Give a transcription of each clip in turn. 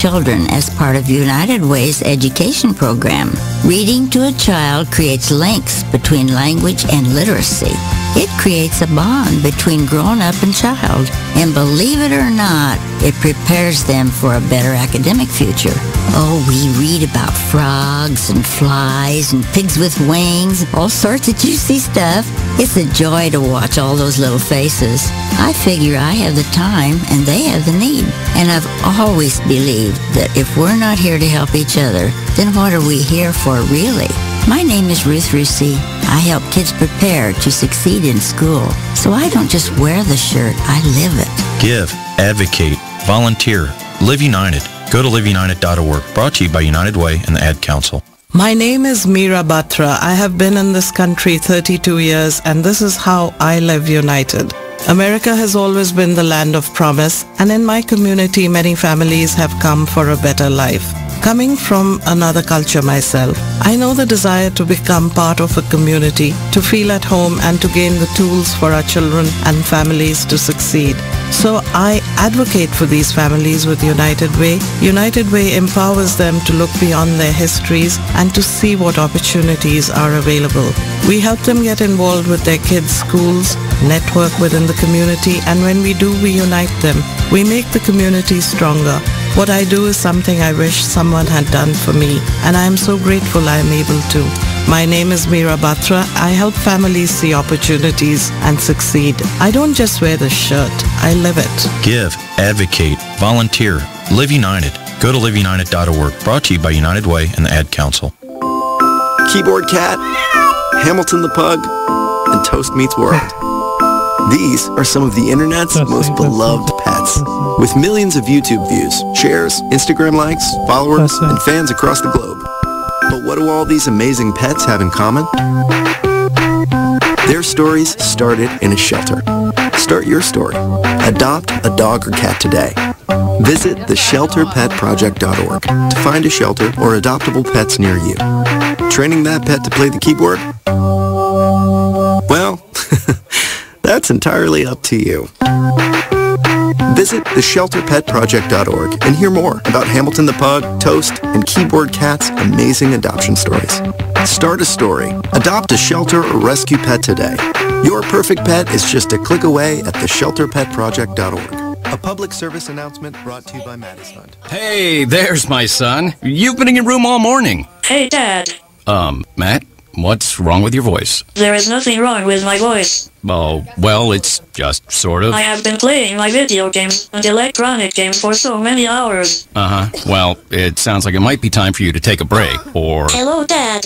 children as part of United Way's education program. Reading to a child creates links between language and literacy. It creates a bond between grown-up and child. And believe it or not, it prepares them for a better academic future. Oh, we read about frogs and flies and pigs with wings, all sorts of juicy stuff. It's a joy to watch all those little faces. I figure I have the time and they have the need. And I've always believed that if we're not here to help each other, then what are we here for really? My name is Ruth Rusey. I help kids prepare to succeed in school. So I don't just wear the shirt, I live it. Give, advocate, volunteer, Live United. Go to liveunited.org. Brought to you by United Way and the Ad Council. My name is Meera Batra. I have been in this country 32 years, and this is how I live united. America has always been the land of promise, and in my community many families have come for a better life. Coming from another culture myself, I know the desire to become part of a community, to feel at home and to gain the tools for our children and families to succeed. So I advocate for these families with United Way. United Way empowers them to look beyond their histories and to see what opportunities are available. We help them get involved with their kids' schools, network within the community, and when we do, we unite them. We make the community stronger. What I do is something I wish someone had done for me, and I am so grateful I am able to. My name is Meera Batra. I help families see opportunities and succeed. I don't just wear the shirt, I live it. Give, advocate, volunteer, Live United. Go to liveunited.org. Brought to you by United Way and the Ad Council. Keyboard Cat, Hamilton the Pug, and Toast Meets World. These are some of the internet's most beloved pets. With millions of YouTube views, shares, Instagram likes, followers, and fans across the globe. But what do all these amazing pets have in common? Their stories started in a shelter. Start your story. Adopt a dog or cat today. Visit theshelterpetproject.org to find a shelter or adoptable pets near you. Training that pet to play the keyboard? Well, that's entirely up to you. Visit theshelterpetproject.org and hear more about Hamilton the Pug, Toast, and Keyboard Cat's amazing adoption stories. Start a story. Adopt a shelter or rescue pet today. Your perfect pet is just a click away at theshelterpetproject.org. A public service announcement brought to you by Madison. Hey, there's my son. You've been in your room all morning. Hey, Dad. Matt, what's wrong with your voice? There is nothing wrong with my voice. Oh, well, it's just sort of. I have been playing my video games and electronic games for so many hours. Well, it sounds like it might be time for you to take a break, or... Hello, Dad.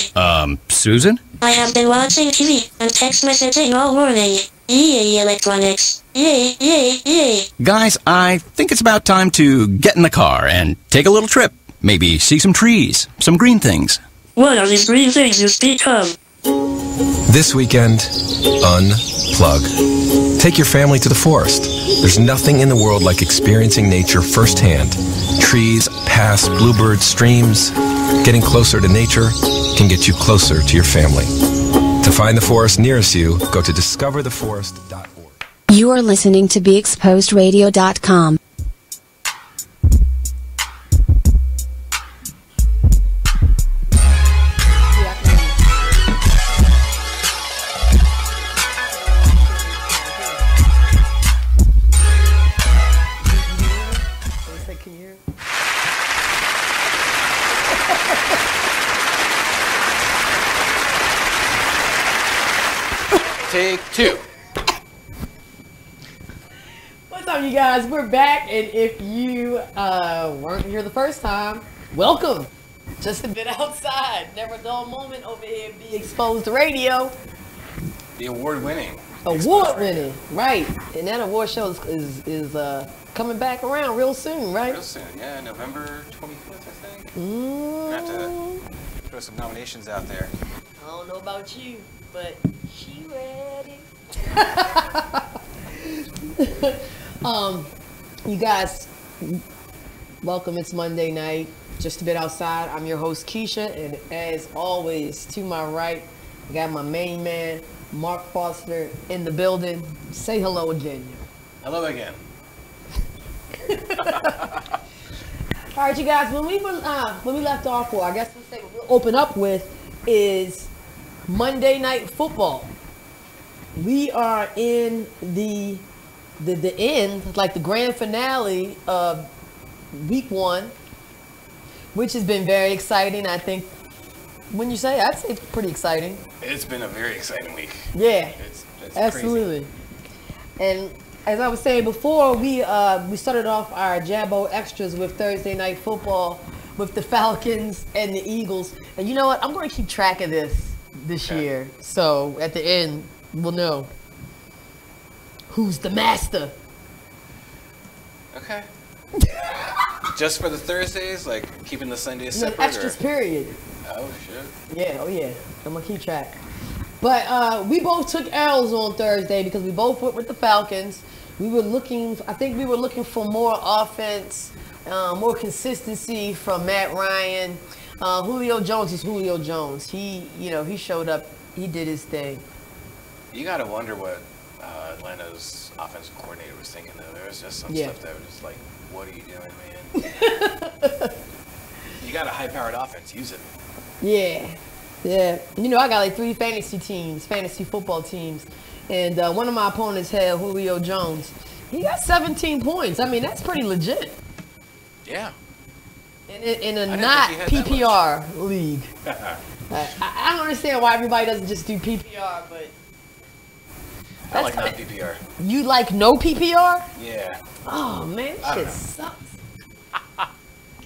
Susan? I have been watching TV and text messaging all morning. Yay, electronics. Yay, yay, yay. Guys, I think it's about time to get in the car and take a little trip. Maybe see some trees, some green things. What are these green things you speak of? This weekend, unplug. Take your family to the forest. There's nothing in the world like experiencing nature firsthand. Trees, paths, bluebirds, streams. Getting closer to nature can get you closer to your family. To find the forest nearest you, go to discovertheforest.org. You are listening to BeExposedRadio.com. Take two. What's up, you guys? We're back, and if you weren't here the first time, welcome. Just a bit outside. Never a dull moment over here at Be Exposed Radio. The award-winning. Award-winning, right? And that award show is coming back around real soon, right? Real soon, yeah. November 25th, I think. We're going to have to throw some nominations out there. I don't know about you, but she ready. You guys, welcome. It's Monday night. Just a bit outside. I'm your host, Keisha, and as always, to my right, I got my main man, Mark Foster, in the building. Say hello again. Hello again. All right, you guys. When we left off, I guess we'll say what we'll open up with is Monday Night Football. We are in the end, like the grand finale of Week 1, which has been very exciting. I think. When you say, I'd say it's pretty exciting. It's been a very exciting week. Yeah, it's absolutely. Crazy. And as I was saying before, we started off our Jabbo extras with Thursday Night Football with the Falcons and the Eagles. And you know what? I'm going to keep track of this year. So at the end, we'll know who's the master. Okay. Just for the Thursdays, like keeping the Sundays separate? The extras, period. Oh, shit. Yeah, oh yeah. I'm going to keep track. But we both took L's on Thursday because we both went with the Falcons. I think we were looking for more offense, more consistency from Matt Ryan. Julio Jones is Julio Jones. He showed up. He did his thing. You got to wonder what Atlanta's offensive coordinator was thinking, though. There was just some stuff that was just like, what are you doing, man? You got a high-powered offense. Use it. Yeah. I got like 3 fantasy football teams. And one of my opponents had Julio Jones. He got 17 points. I mean, that's pretty legit. Yeah. In a not PPR league. I don't understand why everybody doesn't just do PPR, but... I like not PPR. You like no PPR? Yeah. Oh, man, that shit sucks.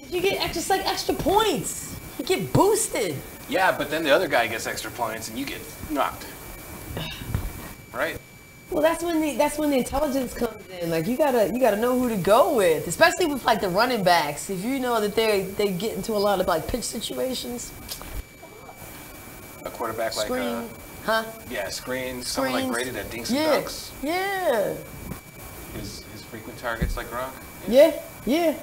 You get extra points. You get boosted. Yeah, but then the other guy gets extra points and you get knocked. Right? Well, that's when the intelligence comes in. Like you gotta know who to go with, especially with like the running backs. If you know that they get into a lot of like pitch situations. A quarterback Screen. Screens. Someone like rated at dinks and dunks. Yeah. His frequent targets like Gronk. Yeah.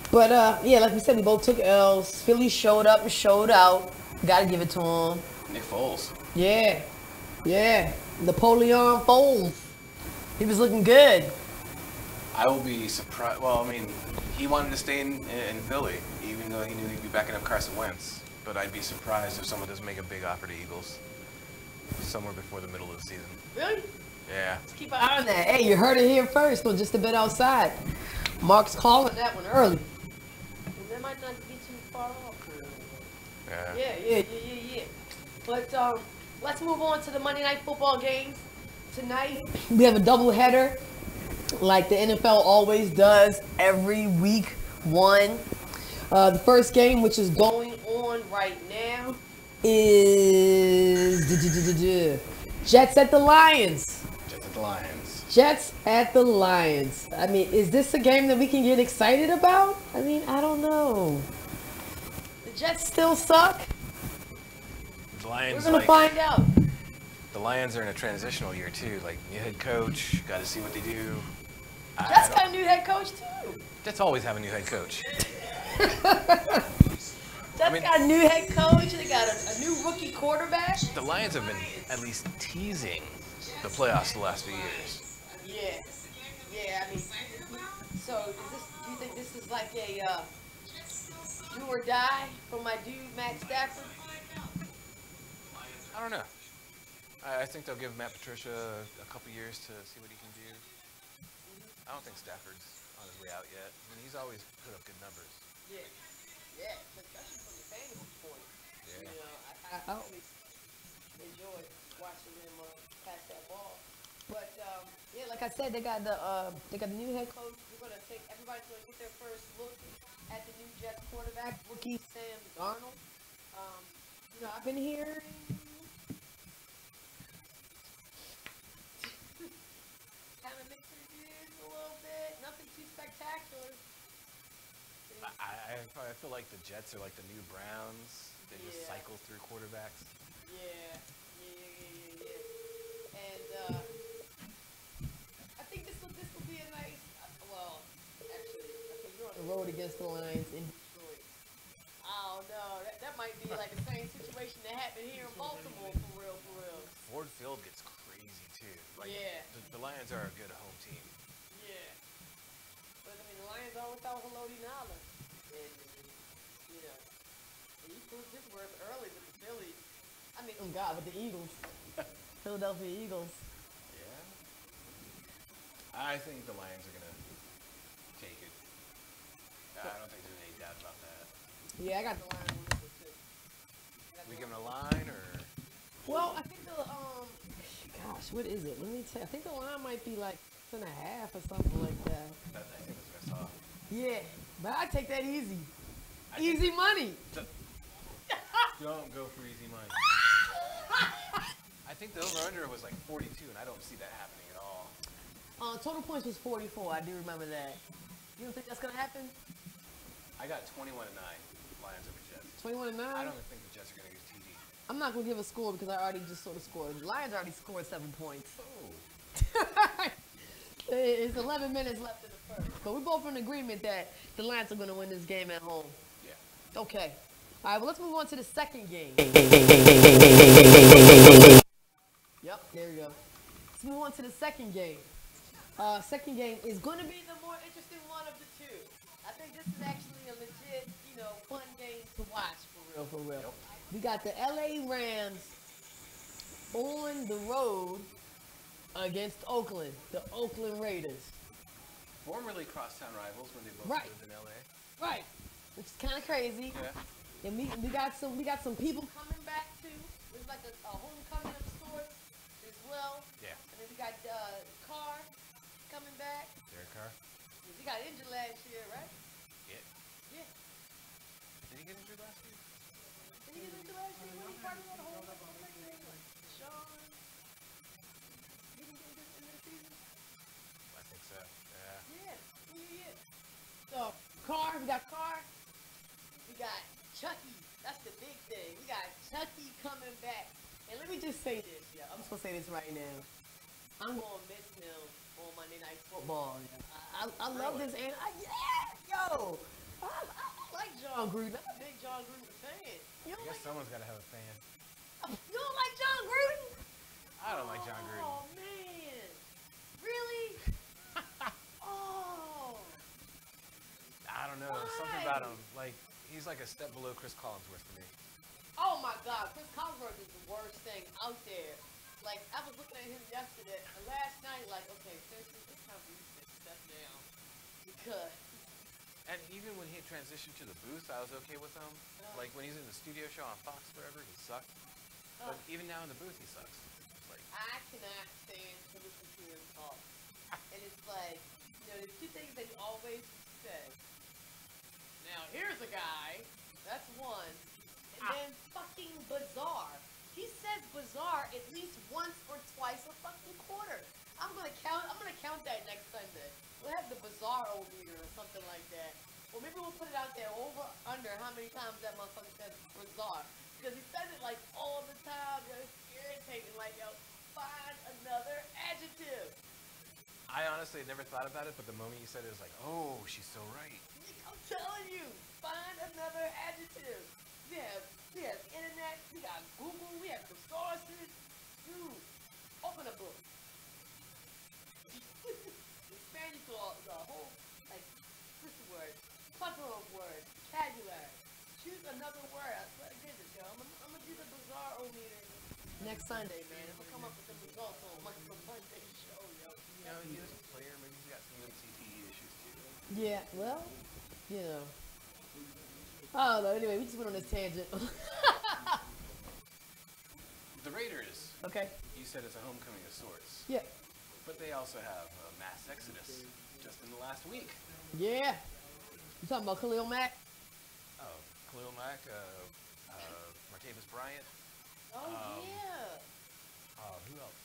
But like we said, we both took L's. Philly showed up and showed out. Gotta give it to him. Nick Foles. Yeah. Napoleon Foles. He was looking good. I will be surprised. Well, I mean, he wanted to stay in Philly, even though he knew he'd be backing up Carson Wentz. But I'd be surprised if someone doesn't make a big offer to Eagles somewhere before the middle of the season. Really? Yeah. Let's keep an eye on that. Hey, you heard it here first. Well, just a bit outside. Mark's calling that one early. That might not be too far off. Yeah. But let's move on to the Monday Night Football games. Tonight, we have a doubleheader like the NFL always does every week 1. The first game, which is going on right now, is Jets at the Lions. Jets at the Lions. I mean, is this a game that we can get excited about? I mean, I don't know. The Jets still suck. The Lions, we're going to find out. The Lions are in a transitional year, too. Like, new head coach, got to see what they do. Jets got a new head coach, too. Jets always have a new head coach. Jets got a new head coach. They got a new rookie quarterback. The Lions have been at least teasing the playoffs the last few years. Yeah. I mean, so do you think this is like a do or die for my dude Matt Stafford? I don't know. I think they'll give Matt Patricia a couple years to see what he can do. I don't think Stafford's on his way out yet. I mean, he's always put up good numbers. Yeah, especially from the fantasy point. Yeah. You know, I always enjoy watching him pass that ball. But like I said, they got the new head coach. Everybody's gonna get their first look at the new Jets quarterback, rookie Sam Darnold. I've been hearing. Kind of mixed reviews a little bit. Nothing too spectacular. I feel like the Jets are like the new Browns. They just cycle through quarterbacks. Yeah. And I think this will be a nice. Actually, I think you're on the road against the Lions in Detroit. I don't know. That might be like the same situation that happened here in Baltimore, for real. Ford Field gets crazy too. Like, the Lions are a good home team. Yeah. But I mean, the Lions are without Haloti Nala. proved his worth early with the Phillies. I mean, oh God, with the Eagles. Philadelphia Eagles. Yeah. I think the Lions are going to take it. I don't think there's any doubt about that. Yeah, I got the Lions on this too. We give them a line or? Well, I think the gosh, what is it? Let me tell you. I think the line might be like 6.5 or something like that. I think that's what I saw. Yeah, but I take that easy. Easy money. Don't go for easy money. I think the over-under was like 42, and I don't see that happening at all. Total points was 44. I do remember that. You don't think that's gonna happen? I got 21-9. Lions over Jets. 21-9. I don't think the Jets are gonna get TD. I'm not gonna give a score because I already just sort of scored. The Lions already scored 7 points. Oh. It's 11 minutes left in the first. But we're both in agreement that the Lions are gonna win this game at home. Yeah. Okay. All right. Well, let's move on to the second game. Yep. There we go. Let's move on to the second game. Second game is going to be the more interesting one of the two. I think this is actually a legit, fun game to watch for real. Yep. We got the LA Rams on the road against Oakland, the Oakland Raiders. Formerly crosstown rivals when they both lived in LA. Right. Which is kind of crazy. Yeah. And we got some people coming back too. There's like a homecoming of sorts as well. Yeah. And then we got Carr coming back. Derek Carr. He got injured last year, right? Yeah. Yeah. Did he get injured last year? Did he get injured last year? When he part of that whole thing? Sean. He didn't get injured in the season? I think so. Yeah. Yeah. So Carr, we got Carr. We got Chucky. That's the big thing. We got Chucky coming back. And let me just say this, I'm just gonna say this right now. I'm gonna miss him on Monday Night Football. I love this, and I like John Gruden. I'm a big John Gruden fan. I guess someone's gotta have a fan. You don't like John Gruden? I don't like John Gruden. Oh man, really? Oh. I don't know. Why? Something about him. Like, he's like a step below Chris Collinsworth to me. Oh my God, Chris Collinsworth is the worst thing out there. Like, I was looking at him yesterday, last night, like, okay, seriously, it's time for you to step down. Because. And even when he transitioned to the booth, I was okay with him. Like, when he's in the studio show on Fox forever, he sucked. But even now in the booth, he sucks. Like, I cannot stand to listen to him talk. And it's like, there's two things that he always says. Now, here's a guy, that's one. And then fucking bizarre. He says bizarre at least once or twice a fucking quarter. I'm gonna count that next Sunday. We'll have the bizarre meter or something like that. Or maybe we'll put it out there under how many times that motherfucker says bizarre. Because he says it like all the time. It's irritating. Like, find another adjective. I honestly had never thought about it, but the moment you said it, it was like, oh, she's so right. I'm telling you, find another adjective. We have internet, we got Google, we have the sources. Dude, open a book. Expand you to the whole, like, what's the word? Plethora of words, vocabulary. Choose another word. I swear to goodness, yo. I'm gonna do the bizarre meter next Sunday, man. I'm gonna come up with the results on Monday show, yo. He was a player. Maybe he's got some CTE issues too. Yeah, well, I don't know. Anyway, we just went on this tangent. The Raiders. Okay. You said it's a homecoming of sorts. Yeah. But they also have a mass exodus just in the last week. Yeah. You talking about Khalil Mack? Oh, Khalil Mack, Martavis Bryant. Oh, yeah. Who else?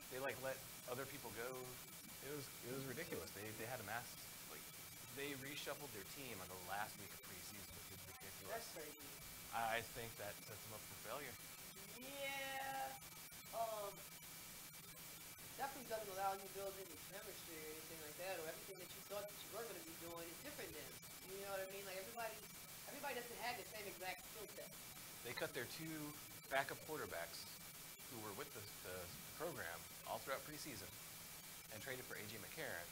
They let other people go. It was ridiculous. They had a mass, they reshuffled their team on the last week of preseason, which is ridiculous. That's crazy. I think that sets them up for failure. Yeah. Definitely doesn't allow you to build any chemistry or anything like that, or everything that you thought that you were going to be doing is different then. You know what I mean? Like, everybody doesn't have the same exact skill set. They cut their two backup quarterbacks who were with the program all throughout preseason and traded for A.J. McCarron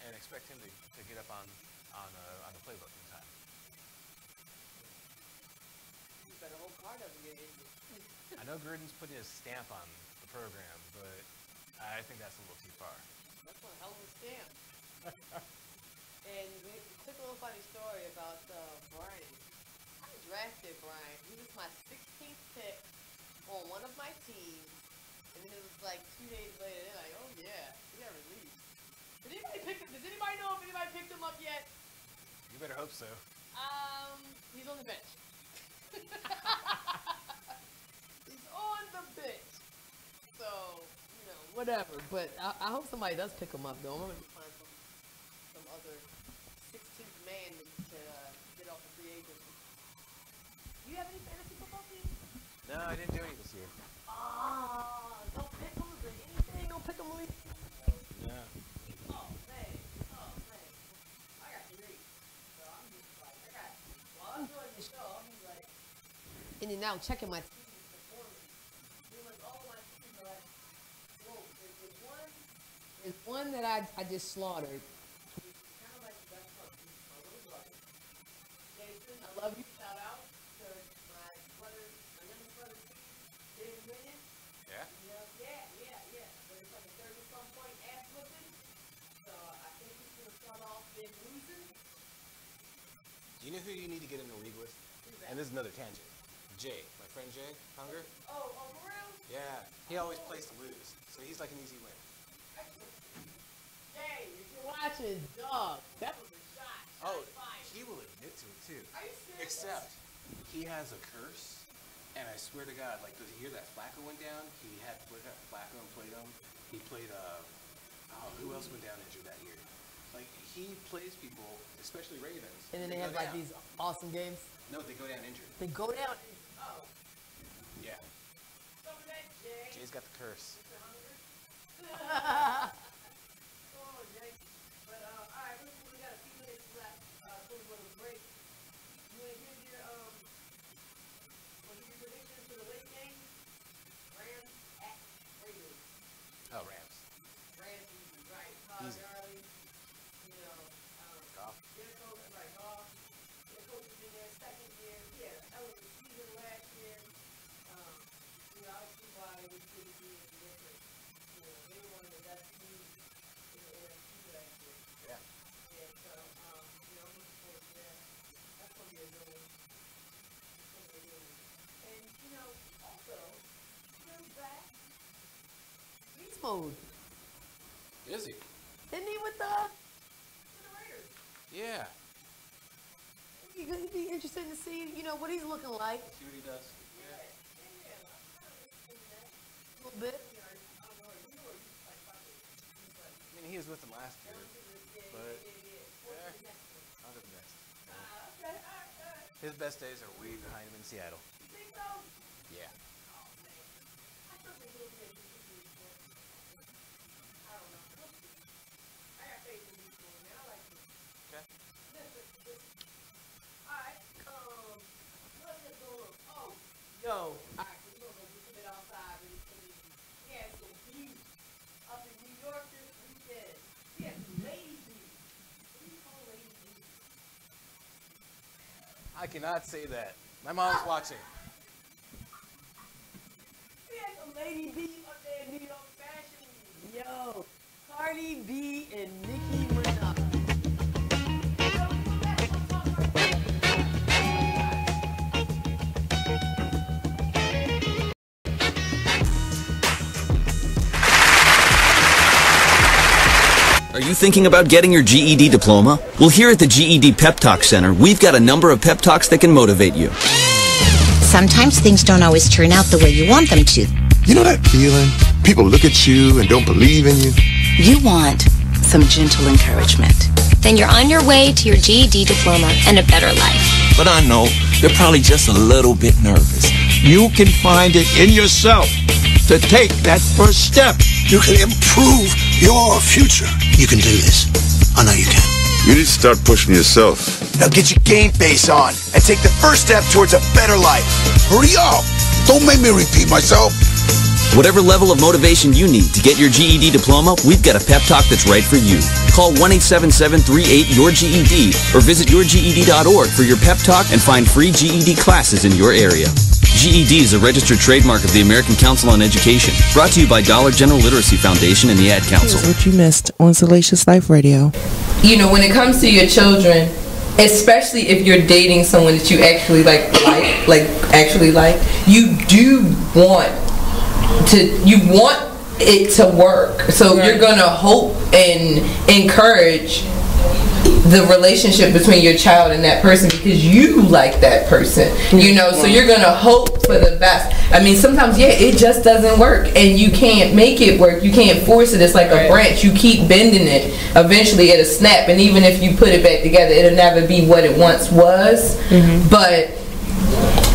and expect him to get up on the playbook in time. I know Gruden's putting his stamp on the program, but I think that's a little too far. That's one hell of a stamp. And quick little funny story about Brian. I drafted Brian. He was my 16th pick on one of my teams. And then it was like 2 days later, they're like, oh yeah, he got released. Does anybody know if anybody picked him up yet? You better hope so. He's on the bench. He's on the bench. So, you know, whatever. But I hope somebody does pick him up, though. I'm going to find some other 16th man to get off the free agency. Do you have any fantasy football teams? No, I didn't do any this year. Don't pick them or anything. Don't pick them. No. Oh, man. I got 3. So I'm just like, while I'm doing the show, I'll be like, in and out checking my team's performance. Pretty much all my teams are like, whoa, there's one that I just slaughtered. Which is kind of like the best one. My little brother. Jason, I love you. Shout out to my youngest brother's team. Didn't win it. Yeah? Yeah. But it's like a 30-some point ass whooping. So I think he's going to start off big losing. Do you know who you need to get in the league with? Who's that? And this is another tangent. Jay, my friend Jay, Hunger. Oh, for real? Yeah, he always plays to lose, so he's like an easy win. Jay, if you're watching, dog, that was a shot. Oh, he will admit to it too. Are you serious? Except he has a curse, and I swear to God, like the year that Flacco went down, he had Flacco and played him. He played who else went down injured that year? Like he plays people, especially Ravens. And then they have like these awesome games. No, they go down injured. They go down. Oh. Yeah. Some of that, Jay. Jay's got the curse. Oh, Jay. But all right, listen, we got a few minutes left for a little break. You want to give your predictions for the late game? Rams at Raiders. Oh, Rams. Rams, right? Todd Gurley. You know, Goff. Their coach, right? Goff. Their coach is in their second year. Yeah, that was the season last year. You know, I see why it was good to be different. You know, they were one of the best teams in the NFC last year. Yeah. Yeah, so, you know, I'm looking forward to that. That's going to be a good one. And, you know, also, Phil's back. Beast mode. Is he? Isn't he with the Raiders? Yeah. It'd be interesting to see, you know, what he's looking like. See what he does. Yeah. A little bit. I mean, he was with them last year, but on to the next. His best days are way behind him in Seattle. You think so? Yeah. Oh, man. I still think he'll be a good team. I don't know. I got faith in these boys, man. I like him. Okay. Alright, let's just go look. Oh, yo. Alright, we're going to go just a bit outside really quickly. We had some views up in New York this weekend. We had some lady views. What do you call lady views? I cannot say that. My mom's watching. We had some lady views up there in New York Fashion Week. Yo, Cardi B and Nicki Minaj. Are you thinking about getting your GED diploma? Well, here at the GED Pep Talk Center, we've got a number of pep talks that can motivate you. Sometimes things don't always turn out the way you want them to. You know that feeling? People look at you and don't believe in you. You want some gentle encouragement. Then you're on your way to your GED diploma and a better life. But I know they're probably just a little bit nervous. You can find it in yourself to take that first step. You can improve your future. You can do this. I know you can. You need to start pushing yourself. Now get your game face on and take the first step towards a better life. Hurry up! Don't make me repeat myself. Whatever level of motivation you need to get your GED diploma, we've got a pep talk that's right for you. Call 1-877-38-YOUR-GED or visit yourged.org for your pep talk and find free GED classes in your area. GED is a registered trademark of the American Council on Education. Brought to you by Dollar General Literacy Foundation and the Ad Council. What you missed on Salacious Life Radio. You know, when it comes to your children, especially if you're dating someone that you actually like, you do want it to work. So you're gonna hope and encourage the relationship between your child and that person because you like that person, you know. So you're gonna hope for the best. I mean, sometimes it just doesn't work, and you can't make it work. You can't force it. It's like a branch. You keep bending it. Eventually, it'll snap, and even if you put it back together, it'll never be what it once was. But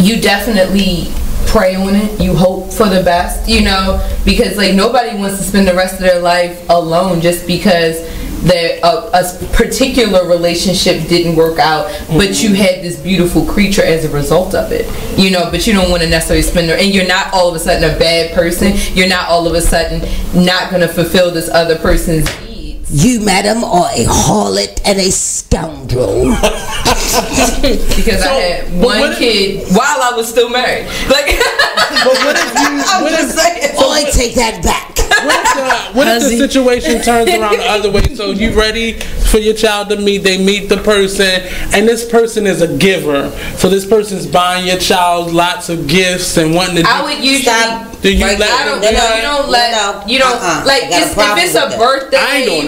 you definitely pray on it. You hope for the best, you know, because like nobody wants to spend the rest of their life alone just because a particular relationship didn't work out, but you had this beautiful creature as a result of it, you know. But you don't want to necessarily spend and you're not all of a sudden a bad person. You're not all of a sudden not going to fulfill this other person's needs. You, madam, are a harlot and a scoundrel. Because I had one kid while I was still married. Like, but what if I take that back. What if the situation turns around the other way? So you ready for your child to meet? They meet the person, and this person is a giver. So this person's buying your child lots of gifts and wanting to. I would usually. You don't like if it's a birthday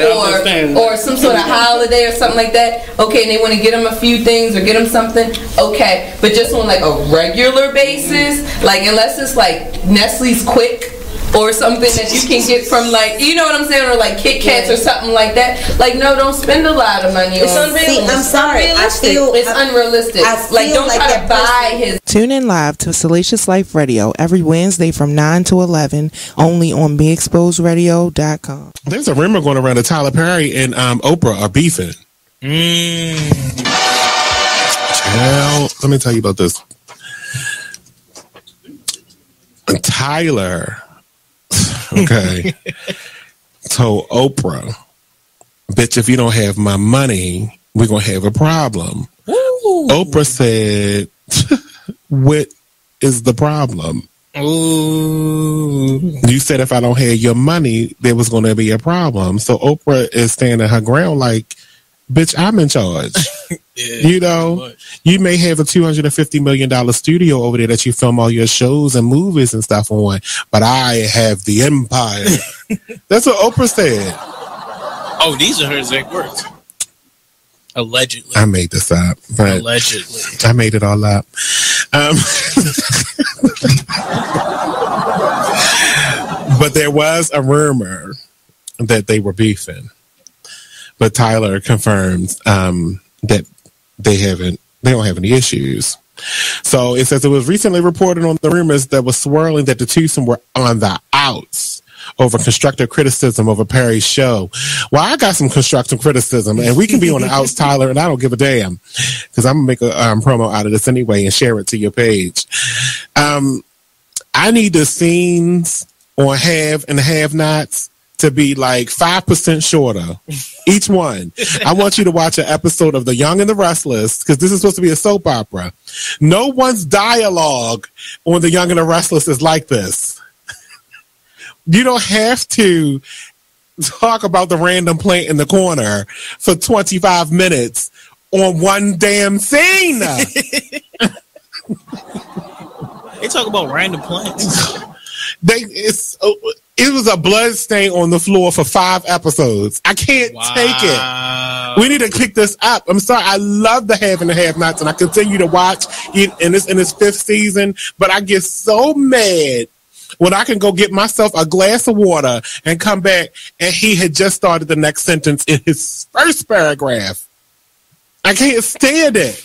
or some sort of holiday or something like that. Okay, and they want to get them a few things or get them something. Okay, but just on like a regular basis, like unless it's like Nestle's Quick or something that you can get from like, you know what I'm saying, or like Kit Kats or something like that. Like, no, don't spend a lot of money on unrealistic. I'm sorry, it's unrealistic. Like, don't try to buy his. Tune in live to Salacious Life Radio every Wednesday from 9 to 11, only on BeExposedRadio.com. There's a rumor going around that Tyler Perry and Oprah are beefing. Well, let me tell you about this. Tyler, okay, told Oprah, bitch, if you don't have my money, we're going to have a problem. Ooh. Oprah said, what is the problem? Ooh. You said if I don't have your money, there was going to be a problem. So Oprah is standing her ground like, bitch, I'm in charge. You know, you may have a $250 million studio over there that you film all your shows and movies and stuff on, but I have the empire. That's what Oprah said. Oh, these are her exact words. Allegedly. I made this up. But allegedly. I made it all up. But there was a rumor that they were beefing. But Tyler confirms that they don't have any issues. So it says it was recently reported on the rumors that was swirling that the twosome were on the outs over constructive criticism over Perry's show. Well, I got some constructive criticism, and we can be on the outs, Tyler, and I don't give a damn because I'm gonna make a promo out of this anyway and share it to your page. I need the scenes on Have and Have Nots to be like 5% shorter, each one. I want you to watch an episode of The Young and the Restless, because this is supposed to be a soap opera. No one's dialogue on The Young and the Restless is like this. You don't have to talk about the random plant in the corner for 25 minutes on one damn scene. They talk about random plants. It was a blood stain on the floor for 5 episodes. I can't take it. We need to pick this up. I'm sorry. I love the Have and the Have Nots, and I continue to watch it in its 5th season. But I get so mad when I can go get myself a glass of water and come back, and he had just started the next sentence in his first paragraph. I can't stand it.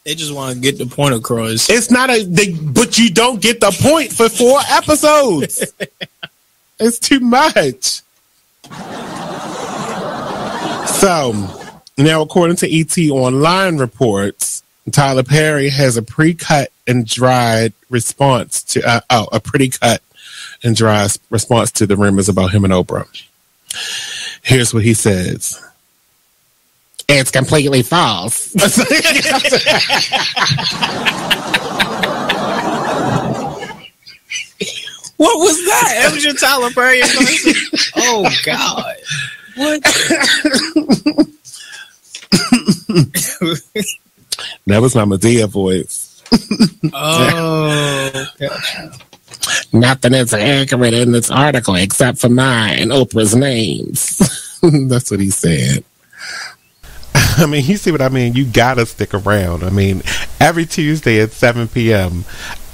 They just want to get the point across. It's not but you don't get the point for 4 episodes. It's too much. So, now according to ET Online reports, Tyler Perry has a pre-cut and dried response to a pretty cut and dry response to the rumors about him and Oprah. Here's what he says. It's completely false. What was that? That was your Tyler Perry impression? Oh, God. What? That was my Medea voice. Oh. Nothing is accurate in this article except for mine and Oprah's names. That's what he said. I mean, you see what I mean? You gotta stick around. I mean, every Tuesday at 7 p.m.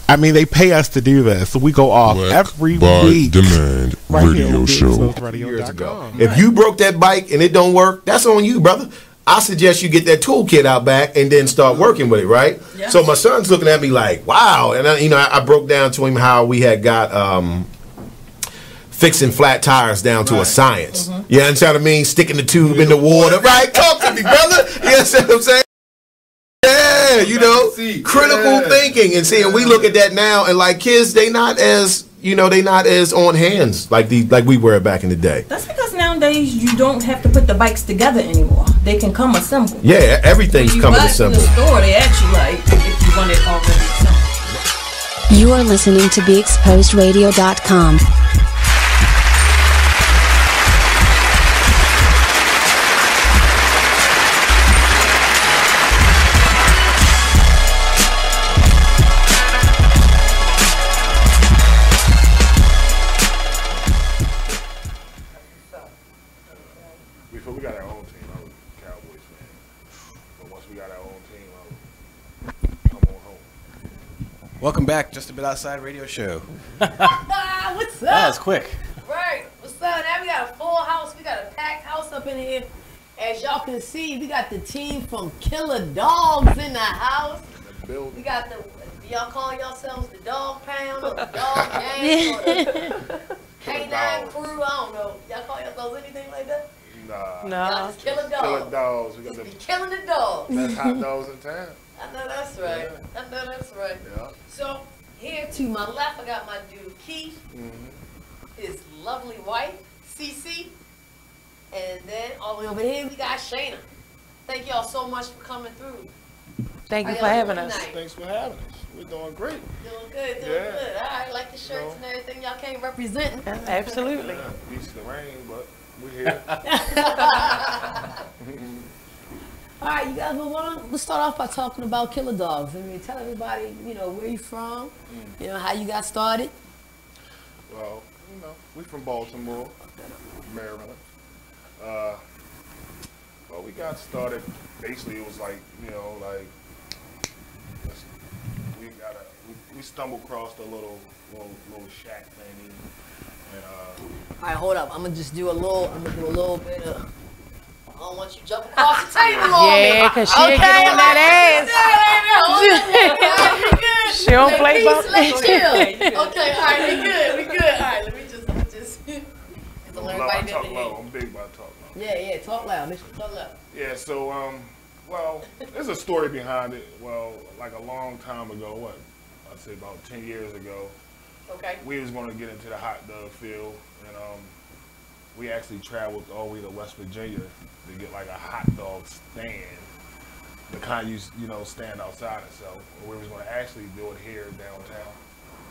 I mean, they pay us to do this, so we go off every week. Demand right radio show. Years ago. If you broke that bike and it don't work, that's on you, brother. I suggest you get that toolkit out back and then start working with it, right? Yeah. So my son's looking at me like, wow. And I broke down to him how we had got fixing flat tires down to a science. Mm-hmm. You understand what I mean? Sticking the tube in the water. Right? Talk to me, brother. You understand what I'm saying? Yeah, you know, critical thinking. And see, and we look at that now and like kids, they not as on hands like we were back in the day. That's because nowadays you don't have to put the bikes together anymore. They can come assembled. Yeah, everything's coming assembled. In the store, they actually like if you want it already assembled. You are listening to BeExposedRadio.com. We got our own team. I was a Cowboys fan. But once we got our own team, I was come on home. Welcome back, Just a Bit Outside Radio Show. What's up? That was quick. Right. What's up? Now we got a full house. We got a packed house up in here. As y'all can see, we got the team from Killer Dogs in the house. We got the, y'all call yourselves the Dog Pound or the Dog Gang or the K9 Crew? I don't know. Y'all call yourselves anything like that? Nah. Y'all just killing dogs. Killing dogs. We got the killing the dogs. Best hot dogs in town. I know that's right. Yeah. I know that's right. Yeah. So here to my left, I got my dude Keith, his lovely wife Cece, and then all the way over here we got Shayna. Thank y'all so much for coming through. Thank you for having us. Thanks for having us. We're doing great. Doing good, doing good. All right, like the shirts and everything y'all came representing. Absolutely. Yeah, beats the rain, but we're here. All right, you guys move on. Let's start off by talking about Killer Dogs. I mean, tell everybody, where you from, how you got started. Well, we from Baltimore, Maryland. Well, we got started. Basically, it was like, we stumbled across a little shack thing. And, all right, hold up. I'm gonna do a little bit of. I don't want you to jump across the table on me. Yeah, because she ain't get on that ass. She don't play ball. Let's chill. Okay, all right, we good. All right, let me just. I'm big about talk loud. Yeah, talk loud. Make sure you talk loud. Yeah, so, well, there's a story behind it. Well, like a long time ago, I'd say about 10 years ago. Okay. We was going to get into the hot dog field, and we actually traveled all the way to West Virginia to get like a hot dog stand, the kind you stand outside and sell. We was going to actually do it here downtown.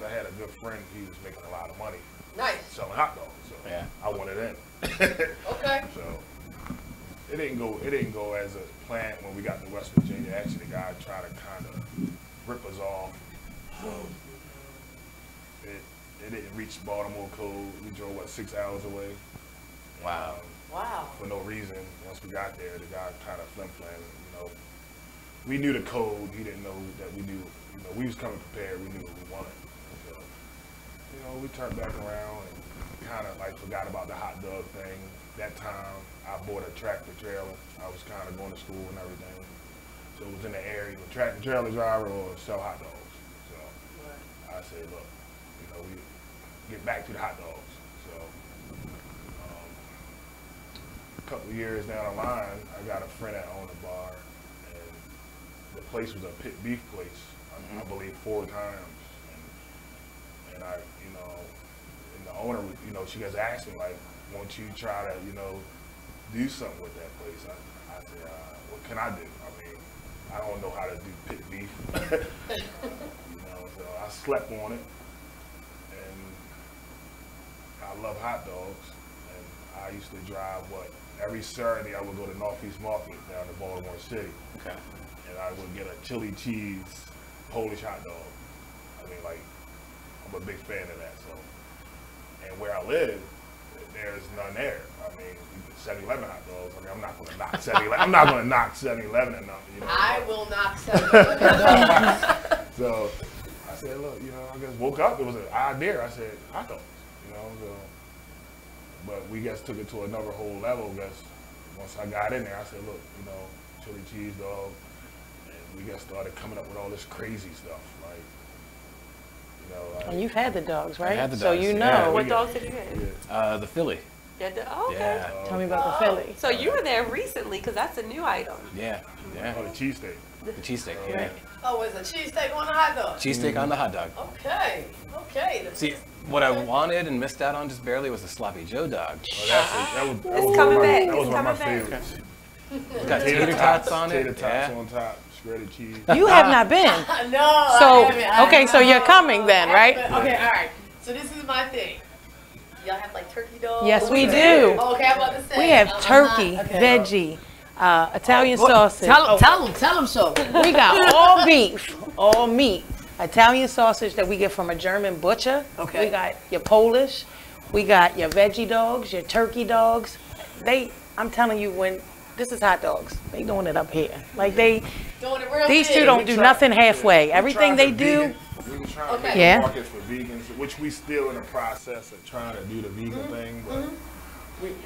I had a good friend, he was making a lot of money. Nice. Selling hot dogs, so yeah, I wanted in. Okay. So it didn't go as a plan when we got to West Virginia. Actually, the guy tried to kind of rip us off. So it didn't reach Baltimore code. We drove 6 hours away. Wow. Wow. For no reason. Once we got there, the guy kind of flim-flammed. We knew the code. He didn't know that we knew. We was coming prepared. We knew what we wanted. So, we turned back around and kind of like forgot about the hot dog thing. That time, I bought a tractor trailer. I was kind of going to school and everything. So it was in the area, a tractor trailer driver or sell hot dogs. So I said, look, we get back to the hot dogs. So a couple of years down the line, I got a friend that owned a bar, and the place was a pit beef place. I believe 4 times, and I, and the owner, she just asked me like, won't you try to, do something with that place? I I said, what can I do? I mean, I don't know how to do pit beef. You know, so I slept on it. And I love hot dogs. And I used to drive, every Saturday I would go to Northeast Market down to Baltimore City. Okay. And I would get a chili cheese Polish hot dog. I mean, like, I'm a big fan of that. So, and where I live, there's none there. I mean, 7-Eleven hot dogs. I mean, I'm not going to knock 7-Eleven. I'm not going to knock 7-Eleven and nothing. You know, I will knock 7-Eleven. So I said, look, you know, I just woke up. It was an idea. I said, hot dogs. You know, so, but we just took it to another whole level. Guess once I got in there, I said, look, you know, chili cheese dog. And we just started coming up with all this crazy stuff, like. You know, like, and you've had the dogs, right? I had the dogs, so you know. yeah. What dogs did you have? The Philly. Yeah, okay. Yeah. Tell me about the Philly. So you were there recently, because that's a new item. Yeah, yeah. Oh, the cheesesteak. The cheesesteak, yeah. Oh, it's a cheesesteak on the hot dog? Cheesesteak on the hot dog. Okay, okay. See, what I wanted and missed out on just barely was the sloppy Joe dog. Oh, that was It's coming back. That was It's one of my coming back. favorites. It's got tater tots on it. Tater tots on top, shredded cheese. You have not been. No, So, I haven't. okay, so you're coming then, right? Okay, all right. So this is my thing. Y'all have like turkey dogs? Yes, we do. Okay, I'm about to say. We have turkey, veggie, Italian sausage. Tell them so. We got all beef, all meat, Italian sausage that we get from a German butcher. Okay. We got your Polish. We got your veggie dogs, your turkey dogs. I'm telling you, this is hot dogs. They doing it up here. Like doing it real these big. two don't do nothing halfway. Everything they do. We were trying to make Yeah. markets for vegans, which we still in the process of trying to do the vegan thing, but.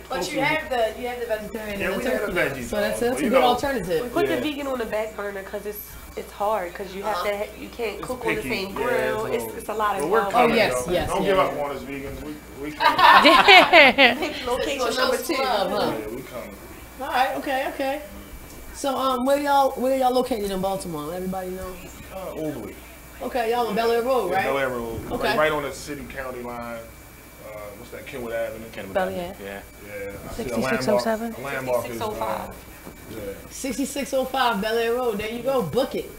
But you have the vegetarian Yeah, and we the have turkey. the veggies. So that's But a you good know, alternative. We put Yeah. the vegan on the back burner because it's hard, because you have to, you can't It's cook on the picky, same yeah, grill. so- It's a lot But of we're involved. coming, yes, though. yes, Don't yeah, give up yeah. on us vegans. We coming. Pick location Show number some 2. love, huh? Yeah, we coming. All right, okay. So where y'all located in Baltimore? Let everybody know. Overly. Okay, y'all on Bel Air Road, right? Bel Air Road. Okay. Like right on the city-county line. What's that? Kenwood Avenue. Bel Air. Yeah. Yeah. I see a 6607? landmark. A landmark is, 6605. yeah. 6605 Bel Air Road. There you go. Book it.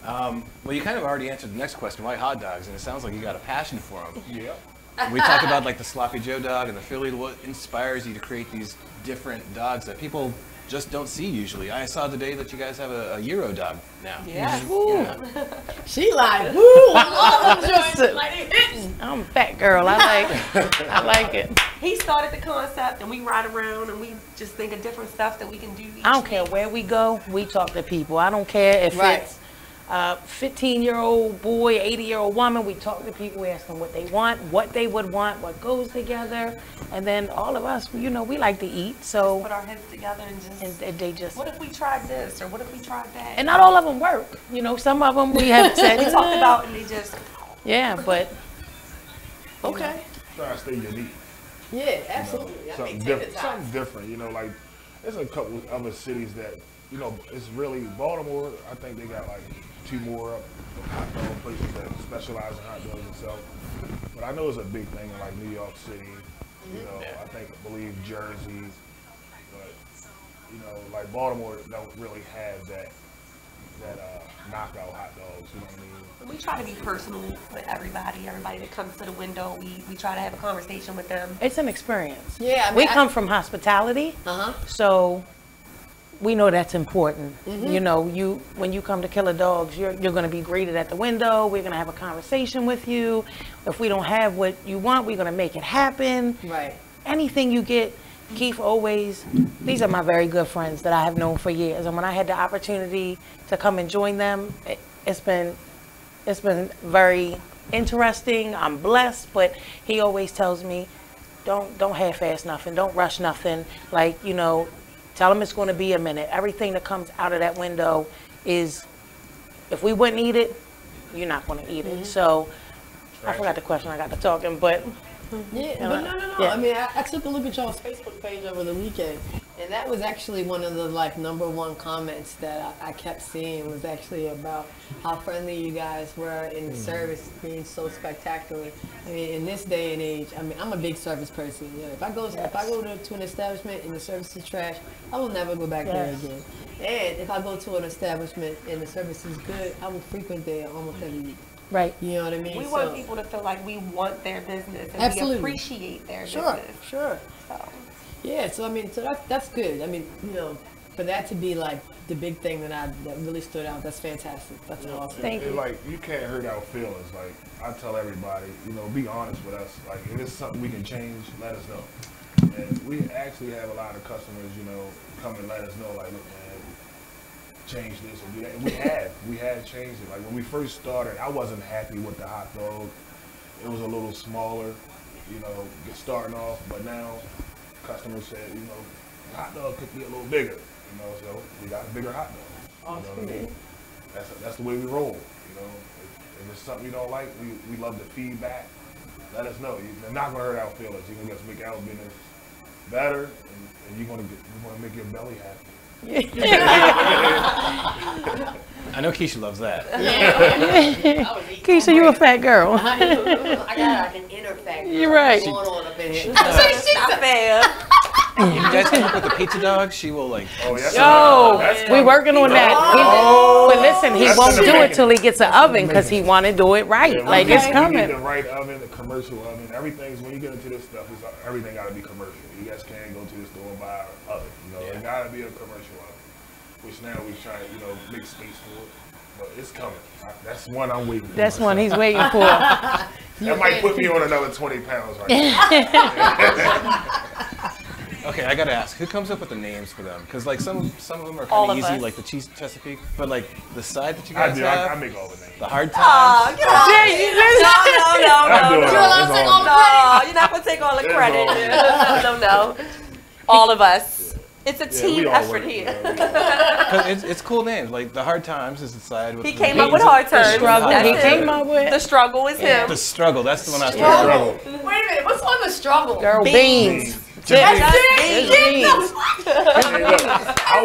Well, you kind of already answered the next question, why hot dogs? And it sounds like you got a passion for them. Yeah. We talked about like the sloppy Joe dog and the Philly. What inspires you to create these different dogs that people just don't see usually? I saw today that you guys have a Euro dog now. Yeah. She like, woo! All them joints like they hitting. I'm a fat girl. I like it. He started the concept, and we ride around, and we just think of different stuff that we can do. I don't care where we go, we talk to people. I don't care if Right. it's a 15-year-old boy, 80-year-old woman. We talk to people, we ask them what they want, what they would want, what goes together. And then all of us, we like to eat. So Put our heads together and just. and they just. What if we tried this, or what if we tried that? And not all of them work. Some of them we have said. we talked about, and they just. Yeah, but. Okay. Trying to stay unique. Yeah, absolutely. I Something mean, different. take the time. Something different. Like there's a couple other cities that it's really Baltimore. I think they got like 2 more hot dog places that specialize in hot dogs and stuff. But I know it's a big thing in like New York City. I believe Jersey. But like Baltimore don't really have that knockout hot dogs. You know what I mean? We try to be personal with everybody that comes to the window. We try to have a conversation with them. It's an experience. Yeah, I mean, we come from hospitality, so we know that's important. When you come to Killer Dogs, you're going to be greeted at the window. We're going to have a conversation with you. If we don't have what you want, we're going to make it happen. Right. Anything you get, Keith these are my very good friends that I have known for years. And when I had the opportunity to come and join them, it's been very interesting. I'm blessed, but he always tells me, don't half-ass nothing. Don't rush nothing. Tell them it's going to be a minute. Everything that comes out of that window is, if we wouldn't eat it, you're not going to eat it. So I forgot the question. I got to talking, but Yeah, but no. Yeah. I mean, I took a look at y'all's Facebook page over the weekend, and that was actually one of the #1 comments that I kept seeing was actually about how friendly you guys were in the service being so spectacular. I mean, in this day and age, I mean, I'm a big service person. You know, if I go to an establishment and the service is trash, I will never go back there again. And if I go to an establishment and the service is good, I will frequent there almost every week. Right. You know what I mean? We want people to feel like we want their business and Absolutely. we appreciate their Sure, business. sure. Yeah, so I mean, that's good. I mean, you know, for that to be like the big thing that really stood out, that's fantastic. That's awesome. Thank you. Like, you can't hurt our feelings. Like, I tell everybody, you know, be honest with us. Like, if it's something we can change, let us know. And we actually have a lot of customers, you know, come and let us know, like, look, man, change this or do that. And we have changed it. Like, when we first started, I wasn't happy with the hot dog. It was a little smaller, you know, starting off, but now customers said, you know, the hot dog could be a little bigger, you know, so we got a bigger hot dog. You know what I mean? That's the way we roll, you know. If it's something you don't like, we love the feedback. Let us know. You're not gonna hurt our feelings. You're gonna just make our business better, and you're gonna make your belly happy. I know Keisha loves that. Keisha, you a fat girl. I got like an inner fat girl. You're right. Going on up in here. Not fair. If you guys come up with a pizza dog, she will like. Yo, we working on that. But listen, he won't do it till he gets an oven because he want to do it right. Yeah, like it's coming. You need the right oven, the commercial oven. Everything's when you get into this stuff, everything got to be commercial. You guys can't go to the store and buy an oven. You know, it got to be a commercial oven. Which now we're trying to, you know, make space for it. But it's coming. That's one I'm waiting for. That's one he's waiting for. That might put me on another 20 pounds right now. Okay, I gotta ask, who comes up with the names for them? Because like some of them are All kind of of easy, us. like the cheese Chesapeake, but like the side that you guys I have, I make all the names. the hard Oh, times. get out. No. You're not gonna take all the credit. No. All of us. It's a team effort here. Cause it's cool names. Like the hard times is the side with He the came up beans with and- hard times. The struggle. That's He him. came up with The struggle is him. The struggle. That's the one I was Struggle. talking about. Wait a minute, what's on the struggle? girl beans. I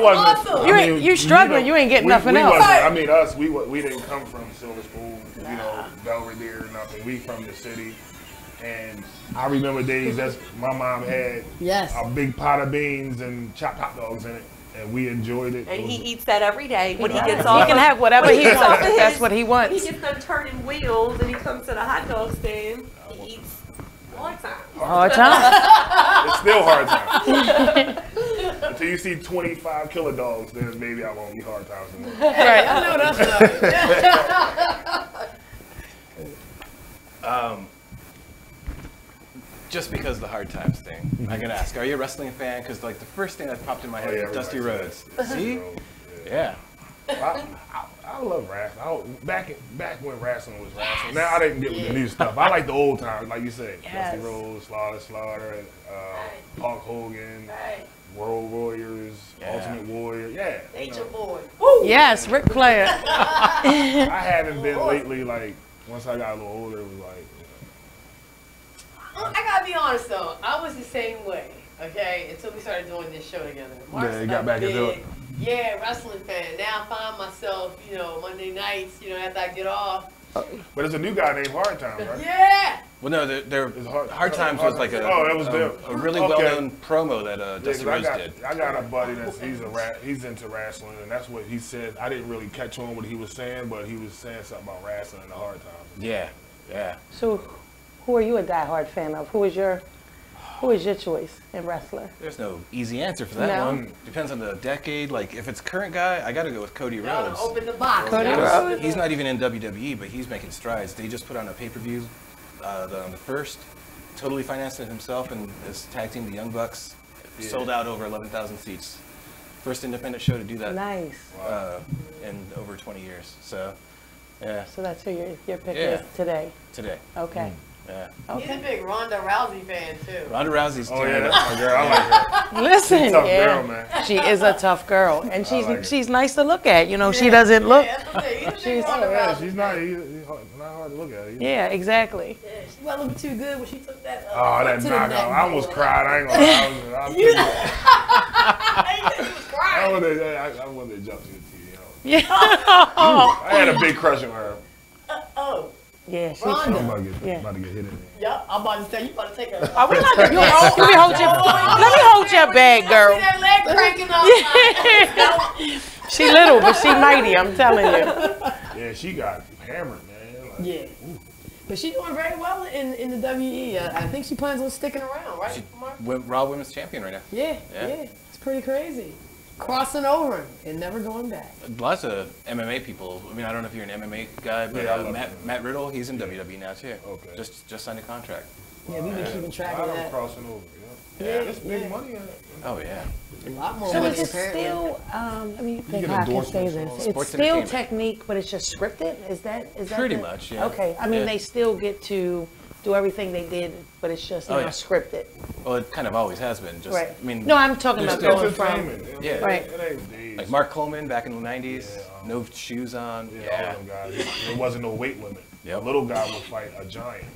wasn't. You struggling. You ain't getting nothing else. I mean, us. We didn't come from Silver Spoon, you know, Belvedere, nothing. We from the city, and I remember days that my mom had a big pot of beans and chopped hot dogs in it, and we enjoyed it. And he eats that every day when he gets He off. can have whatever when he gets off wants. of That's his- what he wants. He gets done turning wheels and he comes to the hot dog stand. He eats all the time. All the time. It's still hard times. Until you see 25 killer dogs, then maybe I won't eat hard times anymore. Right, I know that's right. Just because of the hard times thing, I gotta ask: are you a wrestling fan? Because like the first thing that popped in my head was Dusty Rhodes. See? Yeah. I love wrestling. Back when wrestling was wrestling. Now I didn't get with the new stuff. I like the old times, like you said. Yes. Dusty Rhodes, Slaughter, Hulk Hogan, World Warriors, Ultimate Warrior. Yeah. Nature Boy. Yes, Ric Flair. I haven't been lately. Like once I got a little older, it was like. I gotta be honest though, I was the same way, okay, until we started doing this show together. Mark's Yeah, you got back into it. Yeah, wrestling fan. Now I find myself, you know, Monday nights, you know, after I get off. But there's a new guy named Hard Times, right? Yeah! Well, no, Hard Times was like a really well-known promo that Dusty Rhodes did. I got a buddy he's into wrestling, and that's what he said. I didn't really catch on what he was saying, but he was saying something about wrestling and the Hard Times. Yeah. So, who are you a diehard fan of? Who is your choice in wrestler? There's no easy answer for that No? one. Depends on the decade. Like if it's current guy, I gotta go with Cody Rhodes. Open the box. Cody Rhodes. He's not even in WWE, but he's making strides. They just put on a pay-per-view on the first, totally financed it himself, and his tag team, the Young Bucks, sold out over 11,000 seats. First independent show to do that. Nice. In over 20 years. So, yeah. So that's who your pick Yeah. is today. Today. Okay. Yeah. He's a big Ronda Rousey fan too. Ronda Rousey's. Oh yeah, that's my girl. I like her. Listen, She's a tough yeah, girl, man. she is a tough girl, and she's nice to look at. You know, she Yeah. doesn't look. She's She's not hard to look at. Either. Yeah, exactly. Yeah, she wasn't looking too good when she took that. Oh, that to the knockout! neck. I almost cried. I ain't gonna lie. I wanted to jump to the TV. Yeah. I had a big crush on her. Oh. Yeah, she's I'm about to get hit in there. Yep, I'm about to say you about to take a. Are we not? Let me hold your bag, girl. See that leg cranking off. She little, but she mighty. I'm telling you. Yeah, she got hammered, man. Like, Yeah. But she's doing very well in the WE. I think she plans on sticking around, right? She Raw Women's Champion right now. Yeah. It's pretty crazy. Crossing over and never going back. Lots of MMA people. I mean, I don't know if you're an MMA guy, but Matt Riddle, he's in WWE now too. Okay. Just signed a contract. Yeah, we've been keeping track of that. Crossing over. Yeah, that's big money. Oh yeah. A lot more So money is it apparently. still? Let me think how I can say this. It's still technique, but it's just scripted. Is that pretty much? Yeah. Okay. I mean, they still get to do everything they did, but it's just not scripted. Well, it kind of always has been. Just, Right. I mean, No, I'm talking about going from. Yeah. Right. Like Mark Coleman back in the '90s, no shoes on. Yeah, all them guys. There wasn't no weight limit. A little guy would fight a giant.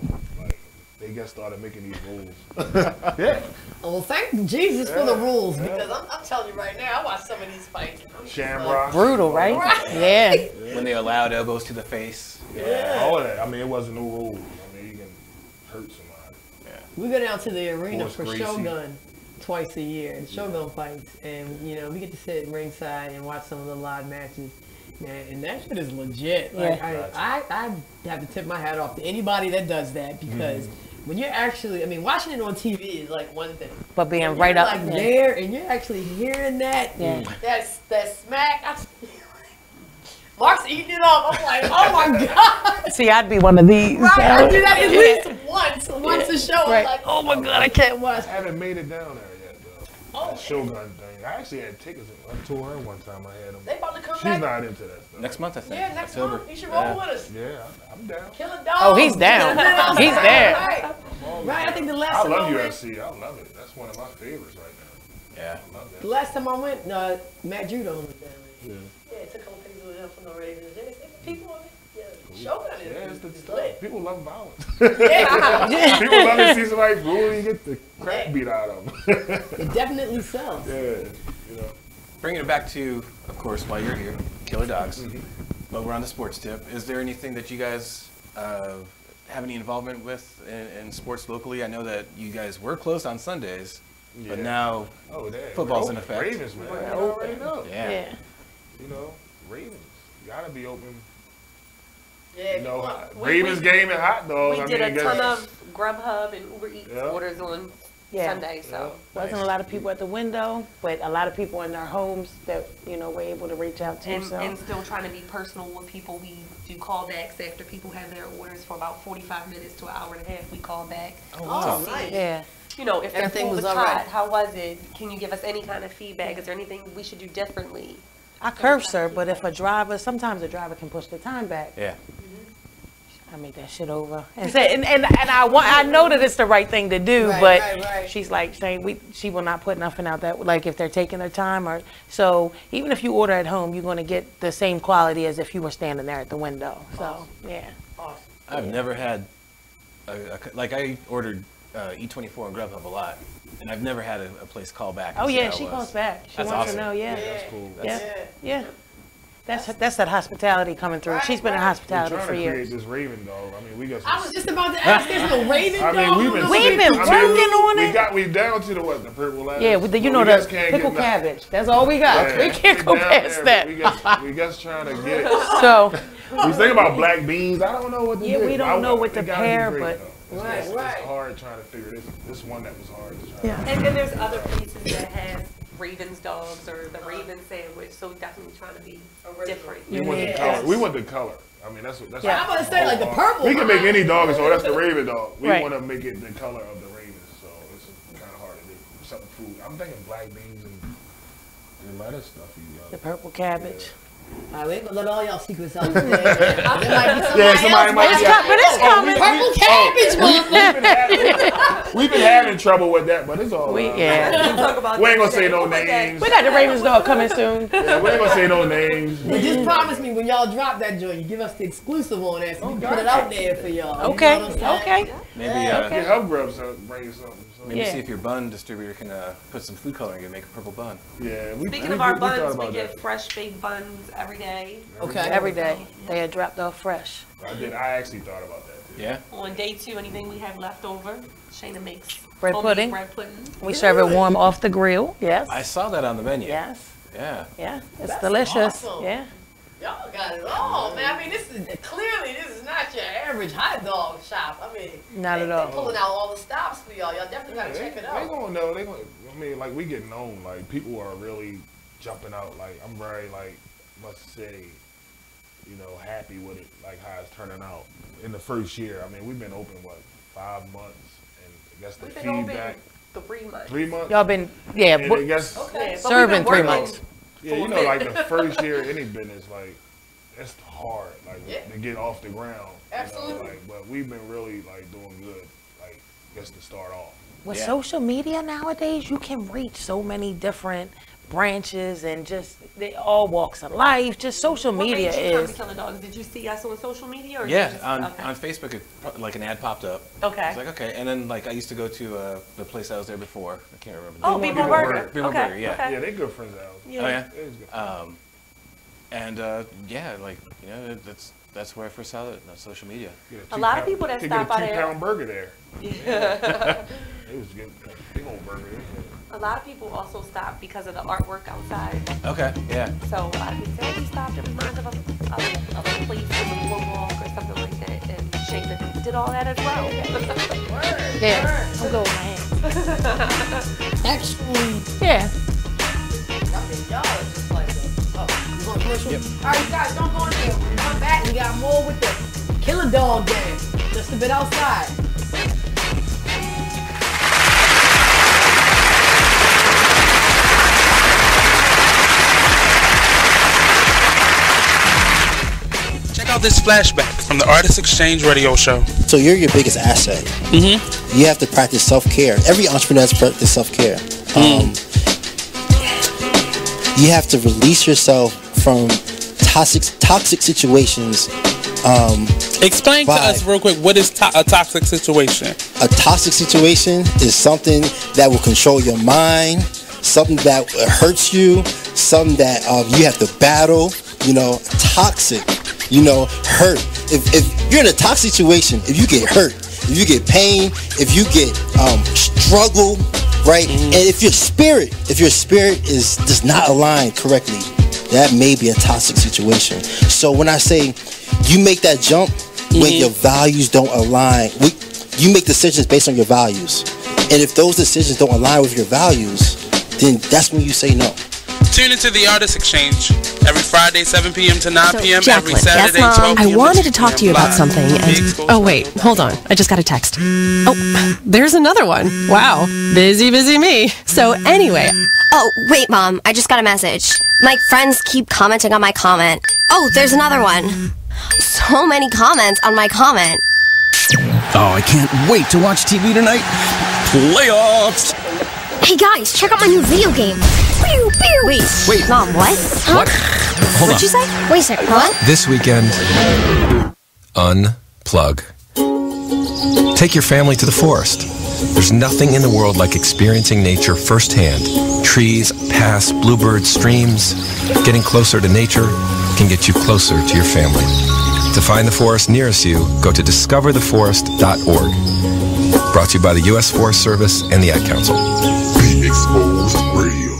Like, they just started making these rules. Yeah. Well, thank Jesus for the rules, because I'm telling you right now, I watched some of these fights. Shamrock. Brutal, right? Yeah. When they allowed elbows to the face. Yeah. All of that. I mean, it wasn't no rules. I mean, you can hurt somebody. Yeah. We go down to the arena Forrest for Gracie. Shogun twice a year, the Shogun fights, and we get to sit ringside and watch some of the live matches. Man, and that shit is legit. Like, I have to tip my hat off to anybody that does that, because when you're actually, I mean, watching it on TV is like one thing, But being right up like there and you're actually hearing that, that smack. Mark's eating it up. I'm like, oh my god. See, I'd be one of these. Right, I do that at least once a show. Right. I'm like, oh my god, I can't watch. I haven't made it down there yet, though. That Shogun thing. I actually had tickets. I told her one time I had them. They about to come She's back. not into that stuff. Next month, I think. Yeah, next October. month. You should roll with us. Yeah, I'm down. Kill a dog. Oh, he's down. He's there. Right, I think the last I time love I went, UFC. I love it. That's one of my favorites right now. Yeah. I love that. the last time I went, Matt Judo was down there. Yeah. Yeah, it took a couple pictures with him from the Ravens. People on it. Yeah, Shogun is Yeah, it's the stuff. lit. People love violence. Yeah. People love to see somebody brutally get the crap beat out of them. It definitely sells. Yeah, you know. Bringing it back to, of course, while you're here, Killer Dogs. But we're on the sports tip. Is there anything that you guys have any involvement with in sports locally? I know that you guys were closed on Sundays, but now football's in effect. Ravens, man. You already know. Yeah. You know, Ravens. You gotta be open. Yeah, you know, Ravens game and hot dogs. We did a ton of Grubhub and Uber Eats orders on Sunday, so. Wasn't a lot of people at the window, but a lot of people in their homes that, were able to reach out to. And still trying to be personal with people. We do callbacks after people have their orders for about 45 minutes to an hour and a half. We call back. Oh, nice. Yeah. If their Everything food was was hot, alright. how was it? Can you give us any kind of feedback? Is there anything we should do differently? I curve serve, but if sometimes a driver can push the time back. Yeah. I make that shit over and say, and I know that it's the right thing to do, but she's like saying she will not put nothing out that, like, if they're taking their time, or so even if you order at home, you're going to get the same quality as if you were standing there at the window. So yeah. I've never had I ordered E24 and Grubhub a lot, and I've never had a place call back. Oh yeah, she calls back. She That's wants awesome. to know. Yeah, that's cool. Yeah. That's that hospitality coming through. She's been in hospitality for years. We're trying to create this Raven dog. I mean, we got. I was just about to ask, there's no Raven dog. I mean, we've been working on it. We down to the purple line. Yeah, with the the pickle cabbage. That's all we got. Yeah, we can't go past that. We just trying to get it. So we think about black beans. I don't know what to do. Yeah, we don't know what to pair, but it's hard trying to figure this one that was hard to try. Yeah. And then there's other places that have Ravens dogs or the Raven sandwich, so definitely trying to be different. We want the color. We want the color. I mean, that's. Yeah, I'm about to say, like, the purple. We can make any dog, so that's the Raven dog. We Right. want to make it the color of the Ravens, so it's kind of hard to do. Something food. I'm thinking black beans and lettuce stuff. The purple cabbage. Right, we ain't gonna let all y'all secrets out there. There might be somebody might be. But it's coming. Purple cabbage, We've been having trouble with that, but it's all right. We ain't gonna say no names. We got the Ravens dog coming soon. Yeah, we ain't gonna say no names. But just promise me when y'all drop that joint, you give us the exclusive on that, so we can put it out there for y'all. Okay. You know what I'm saying? Okay. Maybe The Hub Grubs bring something. Maybe see if your bun distributor can put some food coloring and make a purple bun. Yeah. Speaking of our buns, we get fresh baked buns every day. Okay. Every day. They are dropped off fresh. I actually thought about that. Yeah. On day 2, anything we have left over, Shayna makes bread pudding. Bread pudding. We serve it warm off the grill. Yes. I saw that on the menu. Yes. Yeah. Yeah. It's That's delicious. awesome. Yeah. Y'all got it all, man. I mean, this is not your average hot dog shop. I mean, Not at all. They're pulling out all the stops for y'all. Y'all definitely gotta check it out. They gonna know. I mean, like, we get known. Like, people are really jumping out. Like, I'm very, like, must say, you know, happy with it, like how it's turning out. In the first year, I mean, we've been open, 5 months? And I guess the feedback. 3 months. 3 months? Y'all been, And I guess, serving 3 months. Yeah, you know, like the first year of any business, like, it's hard, like, to get off the ground. Absolutely. You know, like, but we've been really, like, doing good, like, just to start off. With social media nowadays, you can reach so many different branches and just they all walks of life. Just social media is. Killer Dogs. Did you see us on social media? Or Yeah, on Facebook, like an ad popped up. Okay. I was like, okay, and then like I used to go to the place I was there before. I can't remember. Oh, Beamer Burger. Beamer Burger, yeah. Yeah, they good friends of ours. Yeah. Oh yeah. It is good. Yeah, like that's where I first saw it on social media. A lot of people that stop by there. Get a 2-pound burger there. Yeah. It was good. Big old burger. A lot of people also stop because of the artwork outside. Okay, yeah. So a lot of people say, we stopped. It reminds us of a place in the boardwalk or something like that. And Shayna did all that as well. Yeah, I'm going with my hands. Actually, yeah. I think y'all are just like, you want commercial? Yep. All right, you guys, don't go in there. When we come back, we got more with the Killer Dog Gang. Just a bit outside. Check out this flashback from the Artist Exchange radio show. So you're your biggest asset. Mm-hmm. You have to practice self-care. Every entrepreneur has to practice self-care. You have to release yourself from toxic situations. Explain to us real quick, what is a toxic situation? A toxic situation is something that will control your mind, something that hurts you, something that you have to battle. Toxic. Hurt. If you're in a toxic situation, if you get hurt, if you get pain, if you get struggle, right? And if your spirit does not align correctly, that may be a toxic situation. So when I say you make that jump when your values don't align, you make decisions based on your values. And if those decisions don't align with your values, then that's when you say no. Tune into the Artist Exchange every Friday, 7 p.m. to 9 p.m. Jacqueline, every Saturday, yes, 12 p.m. I wanted to talk to you about something. Oh, wait, hold on. I just got a text. Oh, there's another one. Wow, busy me. So anyway. Oh, wait, Mom. I just got a message. My friends keep commenting on my comment. Oh, there's another one. So many comments on my comment. Oh, I can't wait to watch TV tonight. Playoffs! Hey, guys, check out my new video game. Pew, pew. Wait, Mom, what? Huh? What? Hold What'd you say? Wait a second, what? This weekend, unplug. Take your family to the forest. There's nothing in the world like experiencing nature firsthand. Trees, paths, bluebirds, streams. Getting closer to nature can get you closer to your family. To find the forest nearest you, go to discovertheforest.org. Brought to you by the U.S. Forest Service and the Ad Council. Be Exposed Radio.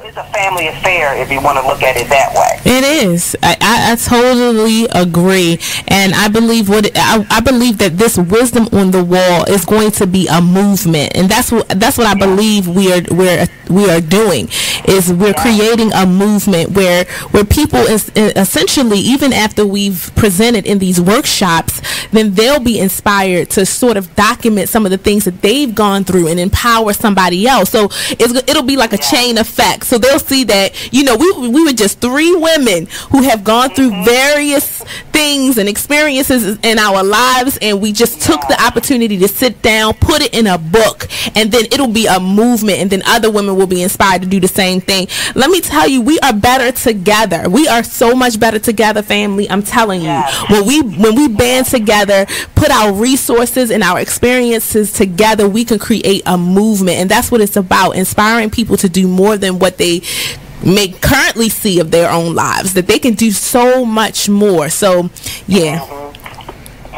It's a family affair if you want to look at it that way. It is. I totally agree, and I believe I believe that this wisdom on the wall is going to be a movement, and that's what I believe we are doing. Is we're creating a movement where people essentially, even after we've presented in these workshops, then they'll be inspired to sort of document some of the things that they've gone through and empower somebody else. So it'll be like a chain effect. So they'll see that we were just 3 women women who have gone through various things and experiences in our lives, and we just took the opportunity to sit down, put it in a book, and then it'll be a movement, and then other women will be inspired to do the same thing. Let me tell you, we are better together. We are so much better together, family. I'm telling you, when we band together, put our resources and our experiences together, we can create a movement, and that's what it's about, inspiring people to do more than what they may currently see of their own lives, that they can do so much more. So yeah,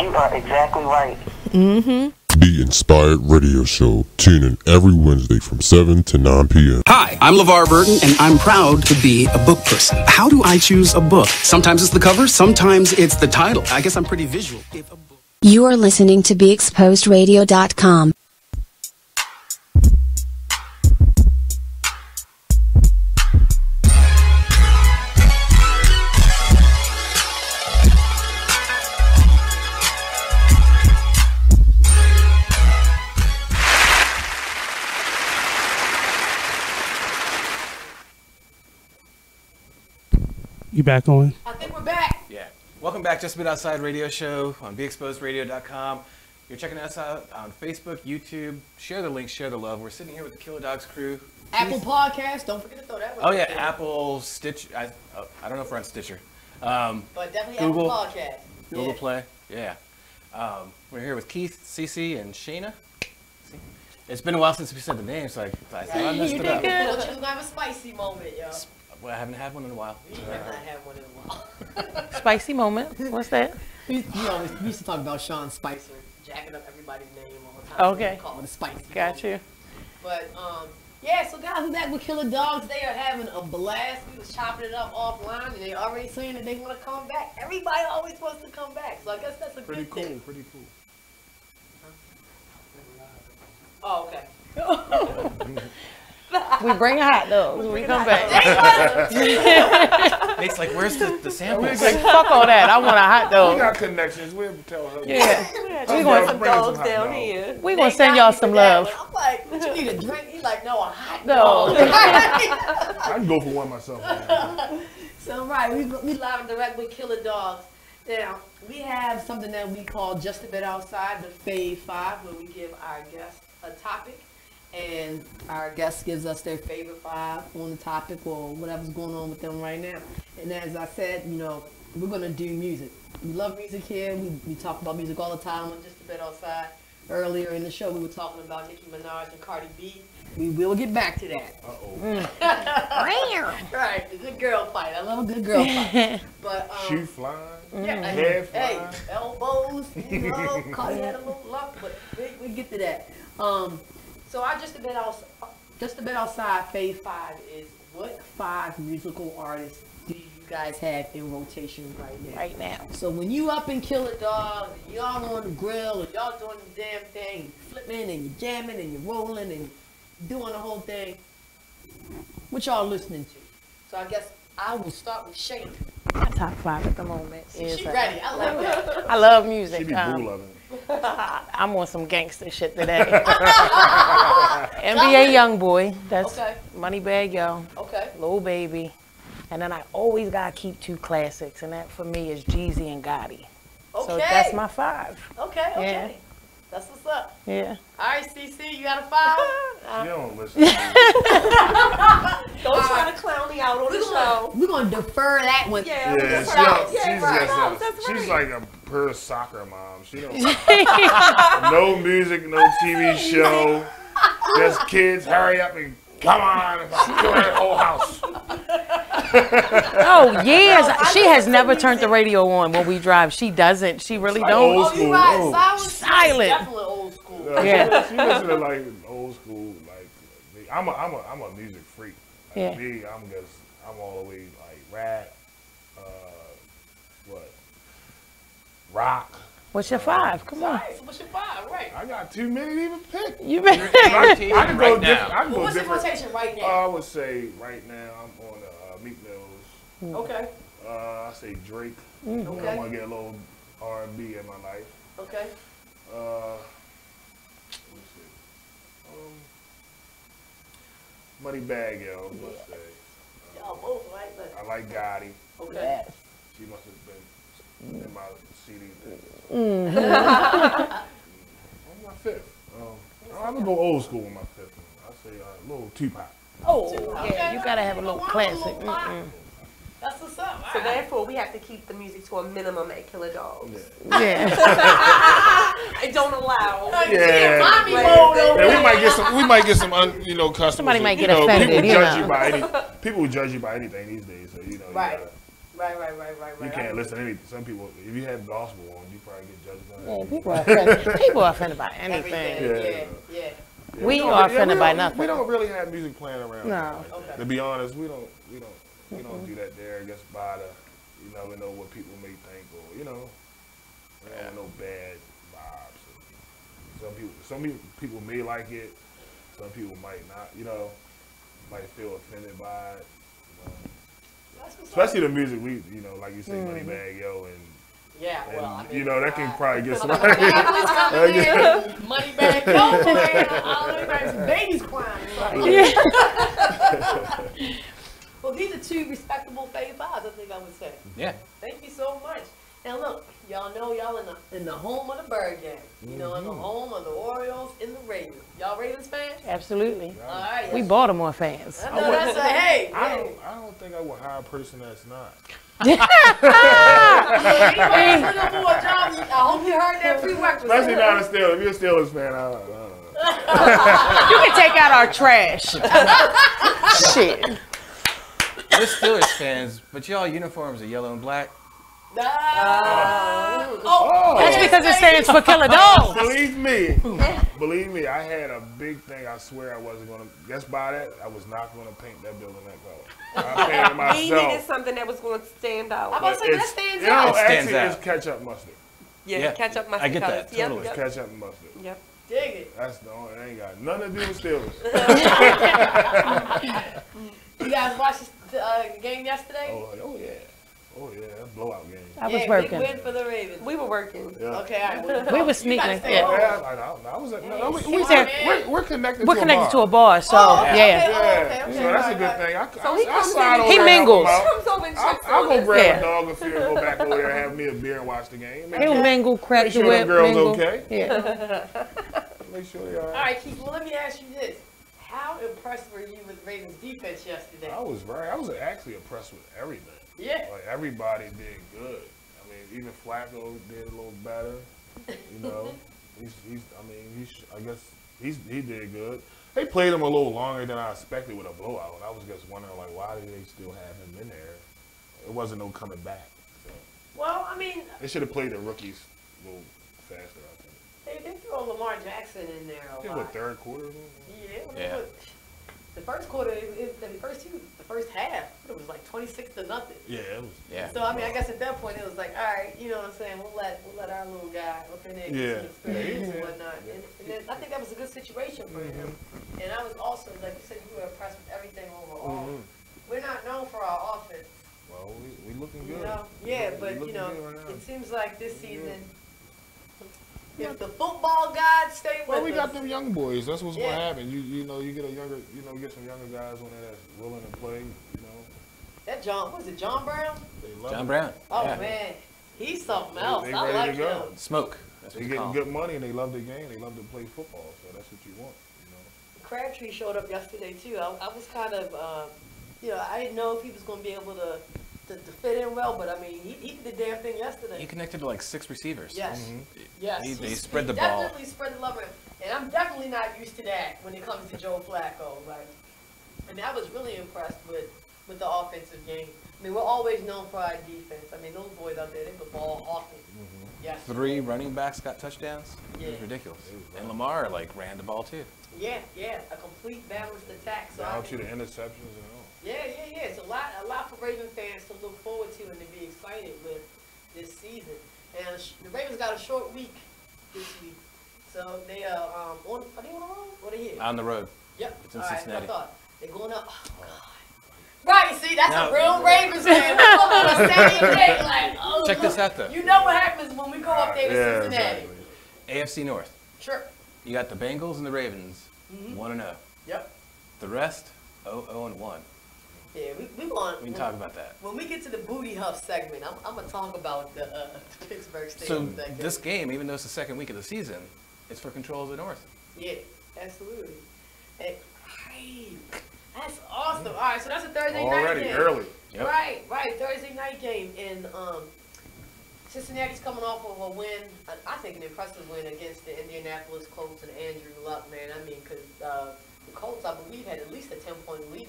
you are exactly right. The Inspired Radio Show. Tune in every Wednesday from 7 to 9 p.m. Hi, I'm LeVar Burton, and I'm proud to be a book person. How do I choose a book? Sometimes it's the cover, sometimes it's the title. I guess I'm pretty visual. You are listening to BeExposedRadio.com. You back on? I think we're back. Yeah. Welcome back, Just a Bit Outside Radio Show on BeExposedRadio.com. You're checking us out on Facebook, YouTube. Share the link, share the love. We're sitting here with the Killer Dogs crew. Apple Podcast. Don't forget to throw that one. Oh, yeah. Apple, Stitch. I don't know if we're on Stitcher. But definitely Google, Apple Podcast. Google Play. Yeah. We're here with Keith, Cece, and Shayna. It's been a while since we said the names, so I thought I messed it up. You was going to have a spicy moment, yo. Well, I haven't had one in a while. You have not had one in a while. Spicy moment. What's that? We used to talk about Sean Spicer jacking up everybody's name all the time. Okay. Call it a spicy Got moment. you. But, yeah, so guys, we're back with Killer Dogs. They are having a blast. We was chopping it up offline, and they already saying that they want to come back. Everybody always wants to come back, so I guess that's a good thing. Pretty cool. Oh, okay. We bring hot dogs when we come back. Nate's like, where's the samples? He's like, fuck all that. I want a hot dog. We got connections. We'll tell her. Yeah. We want some dogs down here. We gonna send y'all some love. I'm like, what, you need a drink? He's like, no, a hot dog. I can go for one myself. So, right, we live and direct with Killer Dogs. Now, we have something that we call Just a Bit Outside, the Fave 5, where we give our guests a topic. And our guest gives us their favorite 5 on the topic or whatever's going on with them right now. And as I said, you know, we're going to do music. We love music here. We talk about music all the time on Just a Bit Outside. Earlier in the show, we were talking about Nicki Minaj and Cardi B. We will get back to that. Right, the good girl fight. I love a good girl fight. But shoe flying, hair flying, elbows, you know, Cardi had a little luck, but we get to that. So our Just a Bit Outside Fave 5 is what 5 musical artists do you guys have in rotation right now? So when you up in Killer Dogs, and y'all on the grill, and y'all doing the damn thing, you flipping and you jamming and you rolling and doing the whole thing, what y'all listening to? So I guess I will start with Shayna. My top 5 at the moment is. She ready. I love that. I love music. She be boo-loving. I'm on some gangster shit today. NBA Youngboy. That's Moneybag Yo. Okay. Lil Baby. And then I always gotta keep 2 classics, and that for me is Jeezy and Gotti. Okay. So that's my 5. Okay. Yeah. That's what's up. Yeah. All right, CC, you got a 5? You don't listen. Don't try to clown me out on the show. We're gonna defer that one. She's like a pure soccer mom. She don't no music, no TV show. Just kids, hurry up and come on, kill that whole house. Oh, years. She has never turned the radio on when we drive. She doesn't. She really like don't. Old school. Silent. Definitely old school. Yeah. She listen to like old school. Like I'm a music freak. Like me, I'm all the way like rap. Rock. What's your 5? Come on. So what's your 5? Right. I got too many to even pick. You better. I can go different. I can go what's different. your rotation right now? I would say right now I'm on Meek Mills. Okay. I say Drake. Okay. I want to get a little R&B in my life. Okay. Let's see. Moneybag Yo. Let's say. y'all both like that. I like Gotti. Okay. Yes. She must have been in my CD thing. Mm-hmm. On my fifth. I'm gonna go old school with my fifth one. I say a little Tupac. Oh, yeah, you gotta have a little classic. That's what's up. So therefore, we have to keep the music to a minimum at Killer Dogs. Yeah. I don't allow. Yeah. Mommy mode over We might get some, customers. Somebody might get people offended. People will judge you by anything these days. So Right. Right. You can't listen to anything. Some people, if you have gospel on, you probably get judged by Yeah, anything. people are offended by anything. Yeah. We are offended by nothing. We don't really have music playing around. No. To be honest, we don't do that there. I guess by the, you never know what people may think, or we don't have no bad vibes. Some people may like it. Some people might not. Might feel offended by it. Especially the music we, like you say, Moneybag Yo, and that can probably get somebody. Moneybag Yo, man. All the babies crying. Well, these are two respectable fave fives, I think I would say. Yeah. Thank you so much. Now look, y'all know y'all in the home of the Bird Gang. In the home of the Orioles, in the Ravens. Y'all Ravens fans? Absolutely. All right. We Baltimore fans. I know that's a hey. I don't think I would hire a person that's not. I hope you heard that prerequisite. Especially not a Steelers. If you're a Steelers fan, I don't know. You can take out our trash. Shit. We're Steelers fans, but y'all uniforms are yellow and black. That's because it stands for Killer Dogs. Believe me, I had a big thing. I swear I wasn't going to, just by that, I was not going to paint that building that color. I painted myself. We needed something that was going to stand out. I'm about to say that stands out. Actually, it's ketchup mustard. Yeah, ketchup mustard. I get that. Totally. It's ketchup and mustard. Yep. Dig it. That's the only, it ain't got nothing to do with Steelers. You guys watched the game yesterday? Oh yeah. Oh yeah, that's a blowout game. I was working. Big win for the Ravens. We were working. Yeah. Okay, all right. We were sneaking. I was at, we're connected We're to connected a to a bar, so Okay. So that's a good thing. I slide over he there mingles. I'll go grab a dog or few and go back over there and have me a beer and watch the game. He'll mingle, crack Make the sure whip. the girls mingle. okay. Yeah. Make sure they are. All right, Keith, well, let me ask you this. How impressed were you with Ravens defense yesterday? I was actually impressed with everything. Yeah. Like everybody did good. I mean, even Flacco did a little better. He did good. They played him a little longer than I expected with a blowout. I was just wondering, like, why did they still have him in there? It wasn't no coming back. So. Well, I mean, they should have played the rookies a little faster, I think. They threw Lamar Jackson in there a lot. What, third quarter? Yeah. The first quarter, the first half, it was like 26-0. Yeah, it was. Yeah. So I mean, I guess at that point it was like, all right, you know what I'm saying? We'll let our little guy up in there get some experience and whatnot. And then I think that was a good situation for him. And I was also, like you said, you were impressed with everything overall. We're not known for our offense. Well, we looking good. But it seems like this season. If the football gods stay with us. Well, we got them young boys. That's what's going to happen. You get a younger, get some younger guys on there that's willing to play. That was it John Brown? John Brown. Oh man, he's something else. They I ready like to go. him. Smoke. They getting good money and they love the game. They love to play football. So that's what you want. Crabtree showed up yesterday too. I was kind of, I didn't know if he was going to be able to fit in well, but I mean, he did the damn thing yesterday. He connected to like 6 receivers. Yes. Yes. They spread the ball. Definitely spread the love around. And I'm definitely not used to that when it comes to Joe Flacco. And I was really impressed with the offensive game. I mean, we're always known for our defense. I mean, those boys out there, they were ball hawking. Yes. 3 running backs got touchdowns. Yeah. It was ridiculous. And Lamar ran the ball too. Yeah. A complete balanced attack. So down to the interceptions and all. Yeah. It's a lot for Raven fans to look forward to and to be excited with this season. And the Ravens got a short week this week, so they are are they on the road or they here? On the road. Yep. It's in Cincinnati. I thought they're going up. Oh God. Right. See, that's a real Ravens fan. We're on the same day. Like, check this out though. You know what happens when we go up there to Cincinnati? AFC North. Sure. You got the Bengals and the Ravens, 1-0. Yep. The rest, 0-1. Yeah, we want. We can talk about that. When we get to the booty huff segment, I'm gonna talk about the Pittsburgh State. So this game, even though it's the second week of the season, it's for control of the North. Yeah, absolutely. Hey, that's awesome. All right, so that's a Thursday night game. Early. Yep. Right. Thursday night game, and Cincinnati's coming off of a win. I think an impressive win against the Indianapolis Colts and Andrew Luck. Man, I mean, because the Colts, I believe, had at least a 10-point lead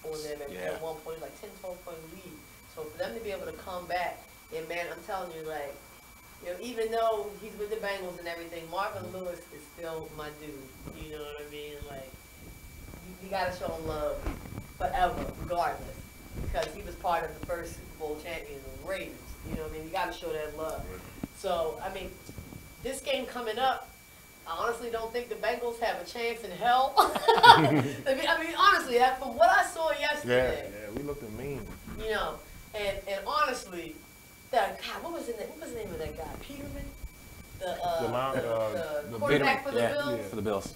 on them at one point, like 10, 12-point lead. So for them to be able to come back, and man, I'm telling you, like, you know, even though he's with the Bengals and everything, Marvin Lewis is still my dude. You know what I mean? Like, you gotta show him love forever, regardless, because he was part of the first Super Bowl champions of the Ravens. You know what I mean? You gotta show that love. So, I mean, this game coming up, I honestly don't think the Bengals have a chance in hell. I mean, honestly, from what I saw yesterday. Yeah, we looked mean. You know, and honestly, God, what was the name of that guy? Peterman? The quarterback for the Bills? Yeah, for the Bills.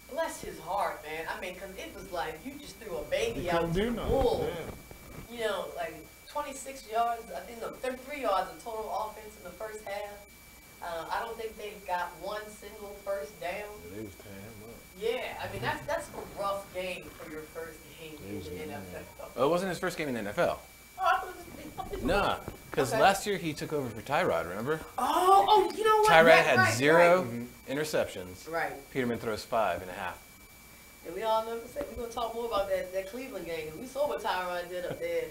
Bless his heart, man. I mean, because it was like you just threw a baby You out couldn't to do the nothing. bull. Yeah. You know, like 26 yards, I think, no, 33 yards of total offense in the first half. I don't think they've got one single first down. Yeah, they was tearing him up. Yeah, I mean, that's a rough game for your first game in the NFL. Oh, it wasn't his first game in the NFL. Nah, because Okay. last year he took over for Tyrod, remember? Oh, you know what? Tyrod Right, had right, 0 right. interceptions. Right. Peterman throws 5.5. And we all know, we're going to talk more about that Cleveland game, because we saw what Tyrod did up there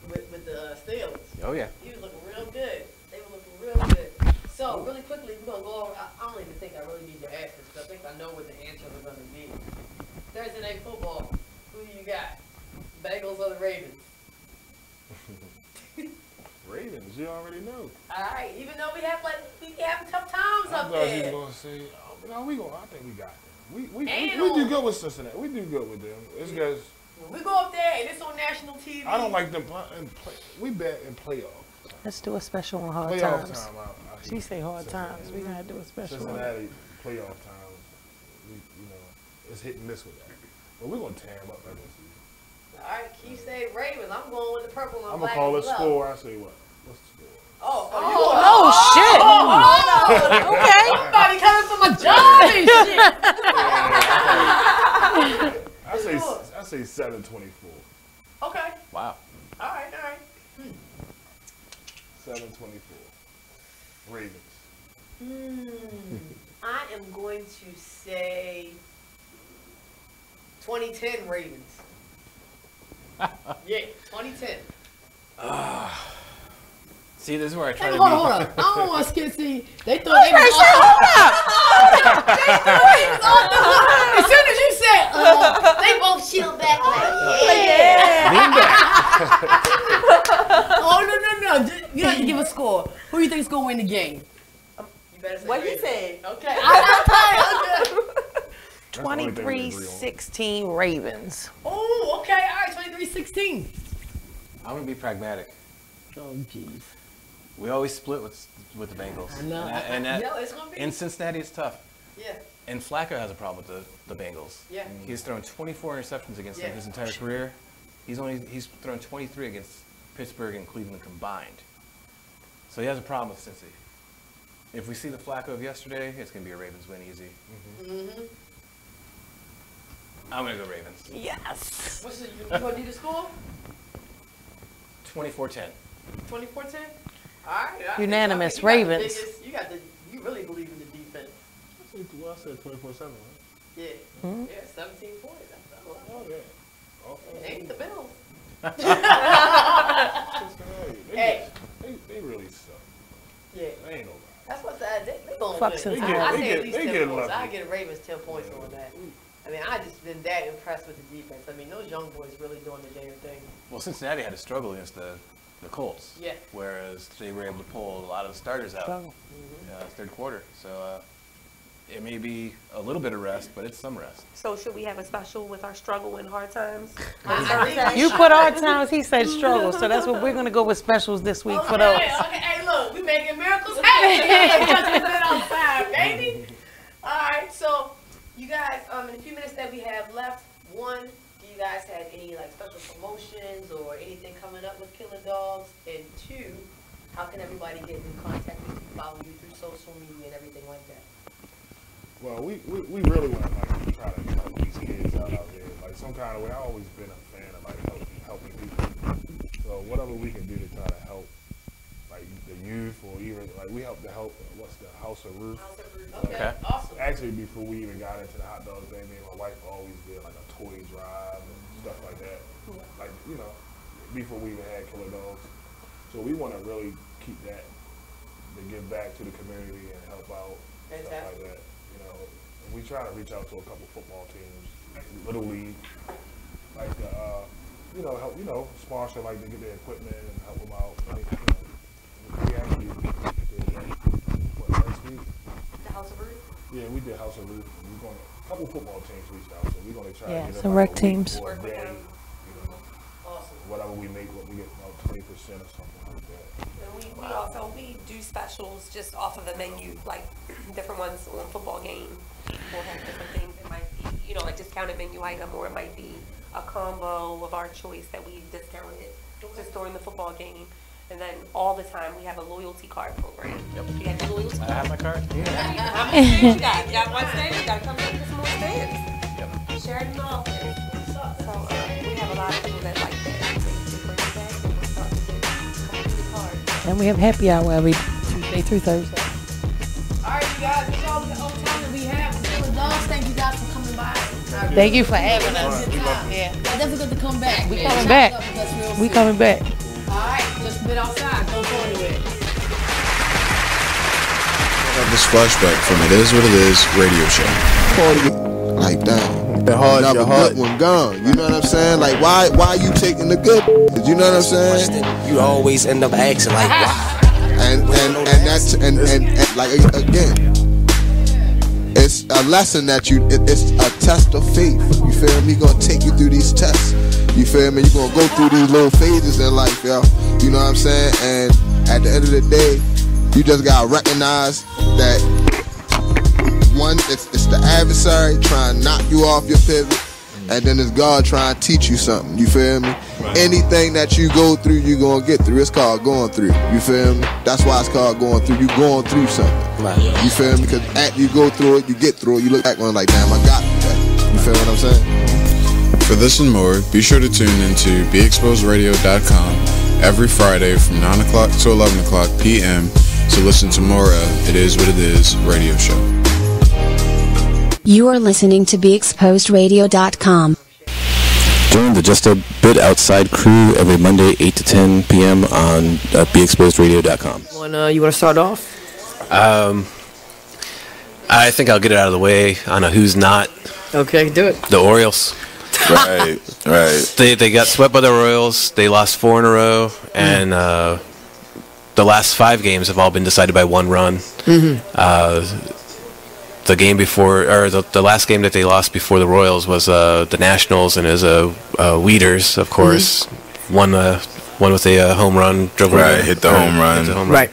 with the Steelers. Oh, yeah. He was looking real good. They were looking real good. So, really quickly, we're going to go over, I don't even think I really need to ask this, because I think I know what the answer is going to be. Thursday Night Football, who do you got? Bengals or the Ravens? Ravens, you already know. All right, even though we have tough times I up thought you there. was gonna say, I think we got them. We do good with Cincinnati. We do good with them. It's because When we go up there and it's on national TV. I don't like them in play. We bad in playoffs. Let's do a special on hard Playoff times. time. I She say hard times. We gotta do a special. Cincinnati playoff time. It's hit and miss with that. But we're gonna tear them up regular season. All right, Keith say Ravens. I'm going with the purple and I'm black. gonna call it as well. score. I say what? What's the score? Okay. Somebody coming for my job and shit. I say 7-24. Okay. Wow. All right. 7-24. Ravens. I am going to say 2010 Ravens. Yeah, 2010. See, this is where I try Hey, to hold be. on. I don't want to skip. See, they thought they was As soon as you said, they both shield back like, oh, no. You have to give a score. Who do you think is going to win the game? You better say What he said. Okay. 23-16 Ravens. Oh, okay. All right, 23-16. I'm gonna be pragmatic. Oh, jeez. We always split with the Bengals. I know. And It's gonna be. in Cincinnati, it's tough. Yeah. And Flacco has a problem with the Bengals. Yeah. He's thrown 24 interceptions against them his entire career. He's thrown 23 against Pittsburgh and Cleveland combined. So he has a problem with Cincy. If we see the Flacco of yesterday, it's gonna be a Ravens win easy. I'm gonna go Ravens. Yes. You gonna need a score? 24-10. 24-10? All right. Unanimous, Ravens. You really believe in the defense. Well, I said 24-7, right? Yeah. Hmm? Yeah, 17 points. That's a lot. Oh, yeah. It ain't the Bills. Hey. They really suck. Yeah. They ain't no lie. That's what they going Fuck to win. Cincinnati. I say at least they 10 get points. lucky. I give Ravens 10 points on that. I mean, I just been that impressed with the defense. I mean, those young boys really doing the damn thing. Well, Cincinnati had to struggle against the Colts. Yeah. Whereas they were able to pull a lot of the starters out third quarter. So it may be a little bit of rest, but it's some rest. So should we have a special with our struggle in hard times? You put hard times, he said struggle. So that's what we're going to go with specials this week for those. Okay, hey, look, we making miracles happen. Just put it outside, baby. All right, so you guys, in a few minutes that we have left, one, do you guys had any like special promotions or anything coming up with Killer Dogs? And 2, how can everybody get in contact with you, follow you through social media and everything like that? Well, we really want to like try to help these kids out there, like some kind of way. I've always been a fan of like helping people. So whatever we can do to try to help like the youth, or even like we help what's the House of Ruth. Okay, awesome. Actually, before we even got into the hot dog thing, me and my wife always did like a toy drive and stuff like that. Like, you know, before we even had Killer Dogs. So we want to really keep that, to give back to the community and help out, stuff like that. You know, and we try to reach out to a couple football teams, like Little League, like help, sponsor, like to get their equipment and help them out. Like, we actually did that, last week? The House of Ruth? Yeah, we did House of Ruth. A couple football teams reached out, so we're going to try to get them some like rec teams. Or a day, awesome. Whatever we make, we get about 20% or something like that. And we do specials just off of the menu, like different ones on football game. We'll have different things. It might be, like discounted menu item, or it might be a combo of our choice that we discounted just during the football game. And then all the time we have a loyalty card program. Yep. You got your loyalty card? I have my card. How many stands you got? You got one stand? You got to come back to some more stands. Yep. Share it in the office. So we have a lot of people that like that. And we have happy hour every Tuesday through Thursday. All right, you guys, that's all the time that we have for Killer Dogs. Thank you guys for coming by. Thank you for having us. Yeah, definitely good to come back. We coming back. We coming back. All right, just been outside. Don't go anywhere. I have this flashback from It Is What It Is radio show. Like, damn. Another good one gone. You know what I'm saying? Like, why you taking the good? You know what I'm saying? You always end up asking, like, why? And like, again, it's a lesson that it's a test of faith. You feel me? Gonna take you through these tests. You feel me? You're gonna go through these little phases in life, yo. You know what I'm saying? And at the end of the day, you just gotta recognize that one, it's the adversary trying to knock you off your pivot, and then it's God trying to teach you something. You feel me? Right. Anything that you go through, you gonna get through. It's called going through. You feel me? That's why it's called going through. You going through something. Right. You feel me? Because after you go through it, you get through it. You look back on it like, damn, I got that. You feel what I'm saying? For this and more, be sure to tune into BeExposedRadio.com every Friday from 9 o'clock to 11 o'clock p.m. to listen to more of It Is What It Is radio show. You are listening to BeExposedRadio.com. Join the Just a Bit Outside crew every Monday, 8 to 10 p.m. on BeExposedRadio.com. You want to start off? I think I'll get it out of the way on a who's not. Okay, do it. The Orioles. Right. They got swept by the Royals. They lost 4 in a row, and the last 5 games have all been decided by 1 run. Mm-hmm. The game before, or the last game that they lost before the Royals was the Nationals, and as Weeders, of course, won with a home run. Hit the home run. Right.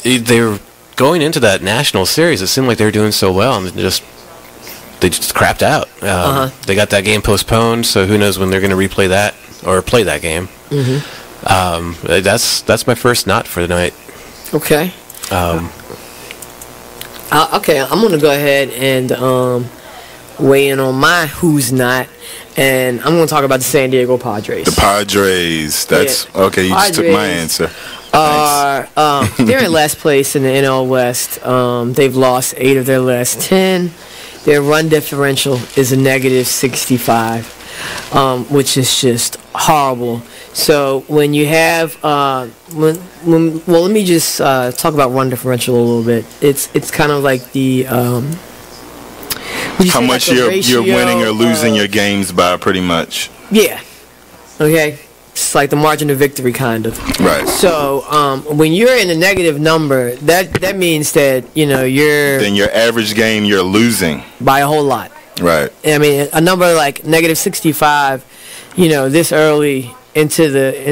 They were going into that National series. It seemed like they were doing so well, and they just crapped out. They got that game postponed, so who knows when they're going to replay that or play that game. Mm-hmm. That's my first not for the night. Okay. Okay, I'm going to go ahead and weigh in on my who's not, and I'm going to talk about the San Diego Padres. The Padres. That's okay. You just took my answer. They're in last place in the NL West. They've lost 8 of their last 10. Their run differential is a negative 65, which is just horrible. So when you have let me just talk about run differential a little bit. It's kind of like the how much you're winning or losing your games by, pretty much. Yeah. Okay. It's like the margin of victory, kind of. Right. So when you're in a negative number, that means that you're. Then your average game you're losing by a whole lot. Right. I mean, a number like negative 65, this early in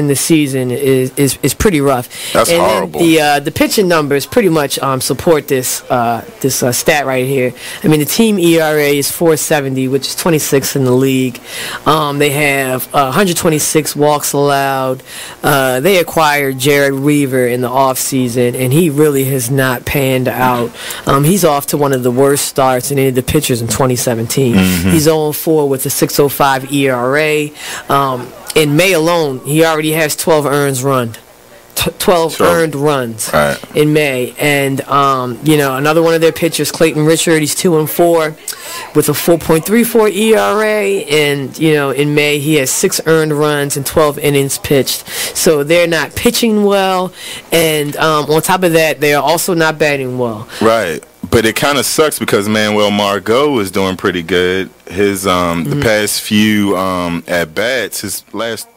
the season is pretty rough. That's and horrible. Then the pitching numbers pretty much support this stat right here. I mean, the team ERA is 4.70, which is 26th in the league. They have 126 walks allowed. They acquired Jared Weaver in the offseason, and he really has not panned out. He's off to one of the worst starts in any of the pitchers in 2017. He's 0-4 with a 6.05 ERA. In May alone, he already has 12 earned runs in May. And, another one of their pitchers, Clayton Richard, he's 2-4 with a 4.34 ERA. And, in May, he has 6 earned runs and 12 innings pitched. So they're not pitching well. And on top of that, they are also not batting well. Right. But it kind of sucks because Manuel Margot is doing pretty good. His the past few at bats, his last.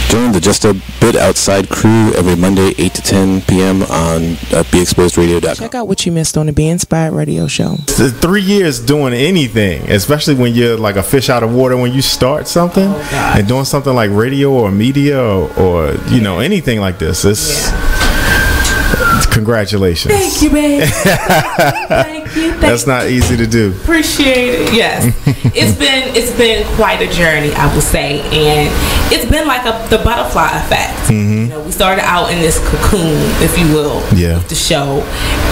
Join the Just a Bit Outside crew every Monday 8 to 10 p.m. on BeExposedRadio.com. Check out what you missed on the Be Inspired Radio Show. 3 years doing anything, especially when you're like a fish out of water when you start something and doing something like radio or media or anything like this. It's congratulations. Thank you, babe. Thank you. That's not easy to do. Appreciate it. Yes, it's been quite a journey, I would say, and it's been like the butterfly effect. We started out in this cocoon, if you will, with the show,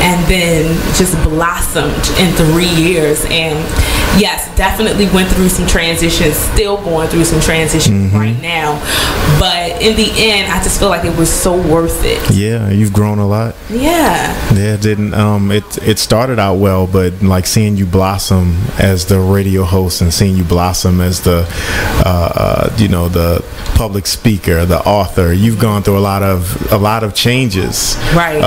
and then just blossomed in 3 years. And yes, definitely went through some transitions. Still going through some transitions right now, but in the end, I just feel like it was so worth it. Yeah, you've grown a lot. Yeah, it didn't. It started out well, but like seeing you blossom as the radio host and seeing you blossom as the the public speaker, the author, you've gone through a lot of changes, right?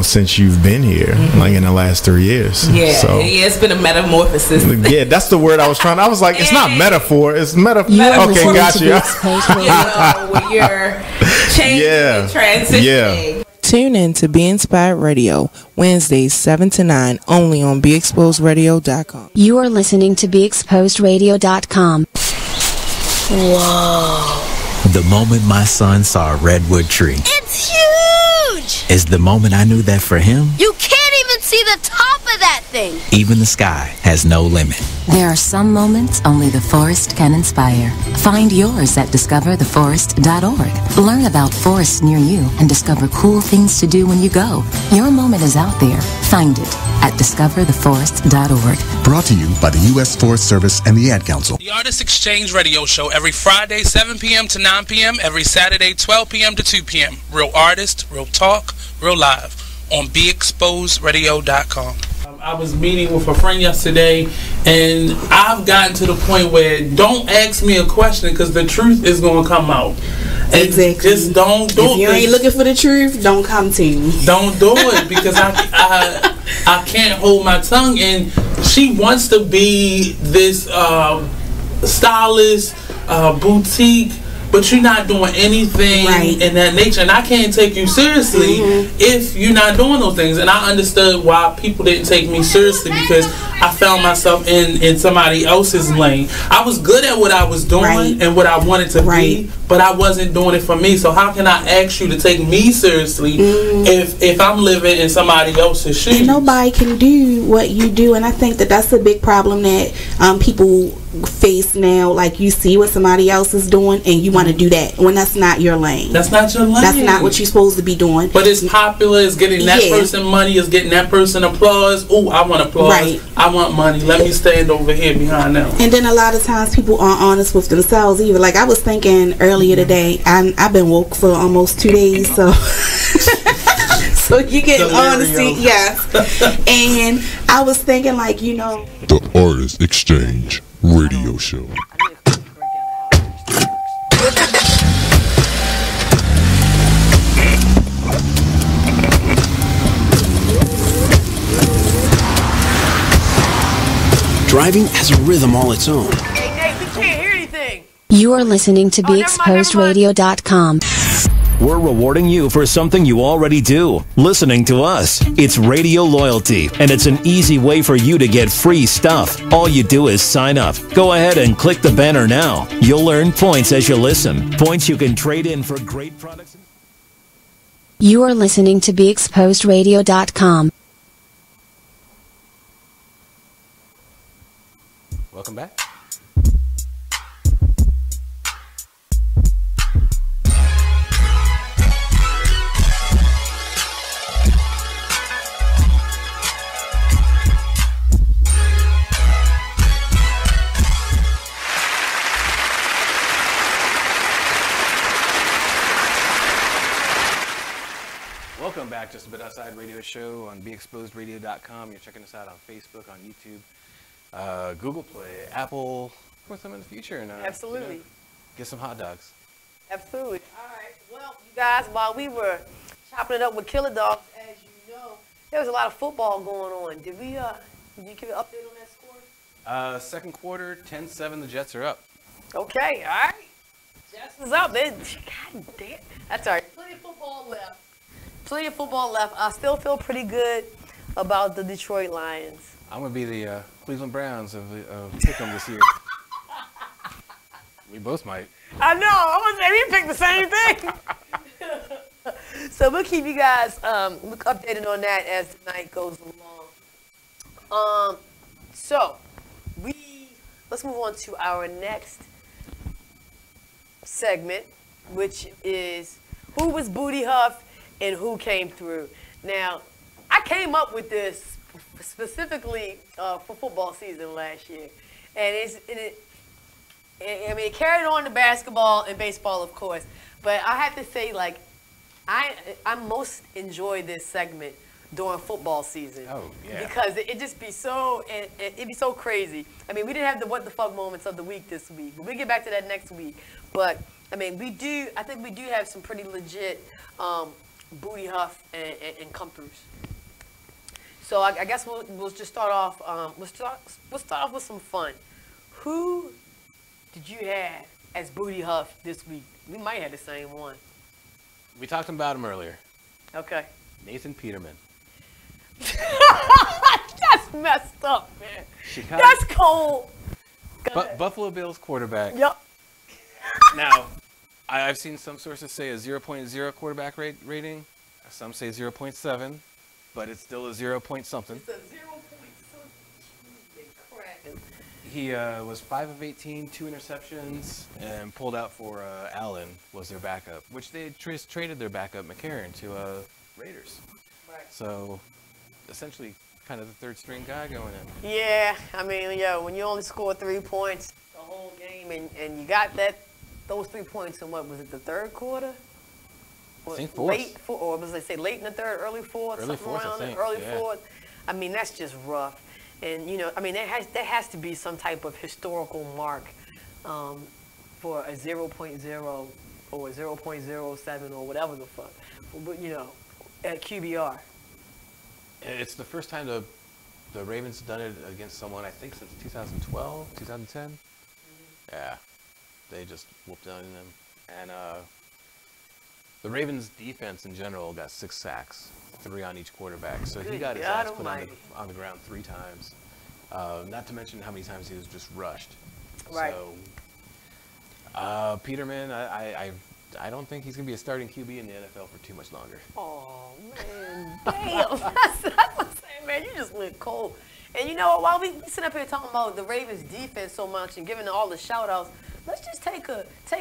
Since you've been here, like in the last 3 years. Yeah, it's been a metamorphosis. Yeah, that's the word I was trying. I was like, it's not metaphor, it's metaphor. Okay, got you. When you're changing and transitioning. Yeah. Tune in to Be Inspired Radio, Wednesdays 7 to 9, only on BeExposedRadio.com. You are listening to BeExposedRadio.com. Whoa. The moment my son saw a redwood tree. It's huge! Is the moment I knew that for him, You can't even see the top of that thing! even the sky has no limit. There are some moments only the forest can inspire. Find yours at discovertheforest.org. Learn about forests near you and discover cool things to do when you go. Your moment is out there. Find it at discovertheforest.org. Brought to you by the U.S. Forest Service and the Ad Council. The Artist Exchange Radio Show every Friday, 7 p.m. to 9 p.m. Every Saturday, 12 p.m. to 2 p.m. Real artist, real talk, real live on BeExposedRadio.com. I was meeting with a friend yesterday, and I've gotten to the point where don't ask me a question because the truth is going to come out. And exactly. Just don't do it. If you ain't looking for the truth, don't come to me. Don't do it because I can't hold my tongue. And she wants to be this stylist, boutique, but you're not doing anything in that nature, and I can't take you seriously if you're not doing those things. And I understood why people didn't take me seriously because I found myself in somebody else's lane. I was good at what I was doing and what I wanted to be, but I wasn't doing it for me. So how can I ask you to take me seriously if I'm living in somebody else's shoes? And nobody can do what you do, and I think that that's a big problem that people face now. Like, you see what somebody else is doing and you want to do that when that's not your lane. That's not your lane. That's not what you're supposed to be doing. But it's popular, it's getting that person money, it's getting that person applause. Oh, I want applause. I want money. Let me stand over here behind them. And then a lot of times people aren't honest with themselves either. Like, I was thinking earlier today, I've been woke for almost 2 days, so so you get honesty, yes. And I was thinking, like, The Artist Exchange Radio Show. Driving has a rhythm all its own. Hey, Nate, we can't hear anything. You are listening to BeExposedRadio.com. We're rewarding you for something you already do, listening to us. It's radio loyalty, and it's an easy way for you to get free stuff. All you do is sign up. Go ahead and click the banner now. You'll earn points as you listen. Points you can trade in for great products. You are listening to BeExposedRadio.com. Welcome back. Welcome back, Just a Bit Outside Radio Show on BeExposedRadio.com. You're checking us out on Facebook, on YouTube, Google Play, Apple, for some in the future, and absolutely, you know, get some hot dogs. Absolutely. All right. Well, you guys, while we were chopping it up with Killer Dogs, as you know, there was a lot of football going on. Did you give an update on that score? Second quarter, 10-7. The Jets are up. Okay. All right. Jets is up. God damn. That's all right. Plenty of football left. I still feel pretty good about the Detroit Lions. I'm gonna be the Cleveland Browns of Pick'em this year. We both might. I know. I was saying we picked the same thing. So we'll keep you guys updated on that as the night goes along. So let's move on to our next segment, which is who was Booty Huff and who came through. Now, I came up with this specifically for football season last year, and it carried on to basketball and baseball, of course. But I have to say, like, I most enjoy this segment during football season. Oh yeah. Because it just be so it'd be so crazy. I mean, we didn't have the what the fuck moments of the week this week, but we'll get back to that next week. But I mean, I think we do have some pretty legit booty huff and come-throughs. So I guess we'll just start off. We'll start off with some fun. Who did you have as booty huff this week? We might have the same one. We talked about him earlier. Okay. Nathan Peterman. That's messed up, man. Chicago. That's cold. Buffalo Bills quarterback. Yep. Now, I've seen some sources say a 0.0 quarterback rating. Some say 0.7, but it's still a 0 point something. It's a 0 point something. Crap. He was 5 of 18, 2 interceptions, and pulled out for Allen was their backup, which they traded their backup McCarron to Raiders. Right. So, essentially, kind of the third string guy going in. Yeah, I mean, when you only score 3 points the whole game, and you got those 3 points in what was it, the third quarter? I think fourth. Or was they say late in the third, early fourth, early something fourth, around I think. early Yeah. fourth. I mean, that's just rough. And I mean, there has to be some type of historical mark for a 0.0 or a 0.07 or whatever the fuck, at QBR. It's the first time the Ravens have done it against someone, I think, since 2012, 2010. Mm-hmm. Yeah, they just whooped on them. And the Ravens' defense in general got 6 sacks, 3 on each quarterback. So he got his ass put on the ground 3 times. Not to mention how many times he was just rushed. Right. So, Peterman, I don't think he's going to be a starting QB in the NFL for too much longer. Oh, man. Damn. That's what I'm saying, man. You just went cold. And you know what? While we sit up here talking about the Ravens' defense so much and giving all the shout-outs, let's just take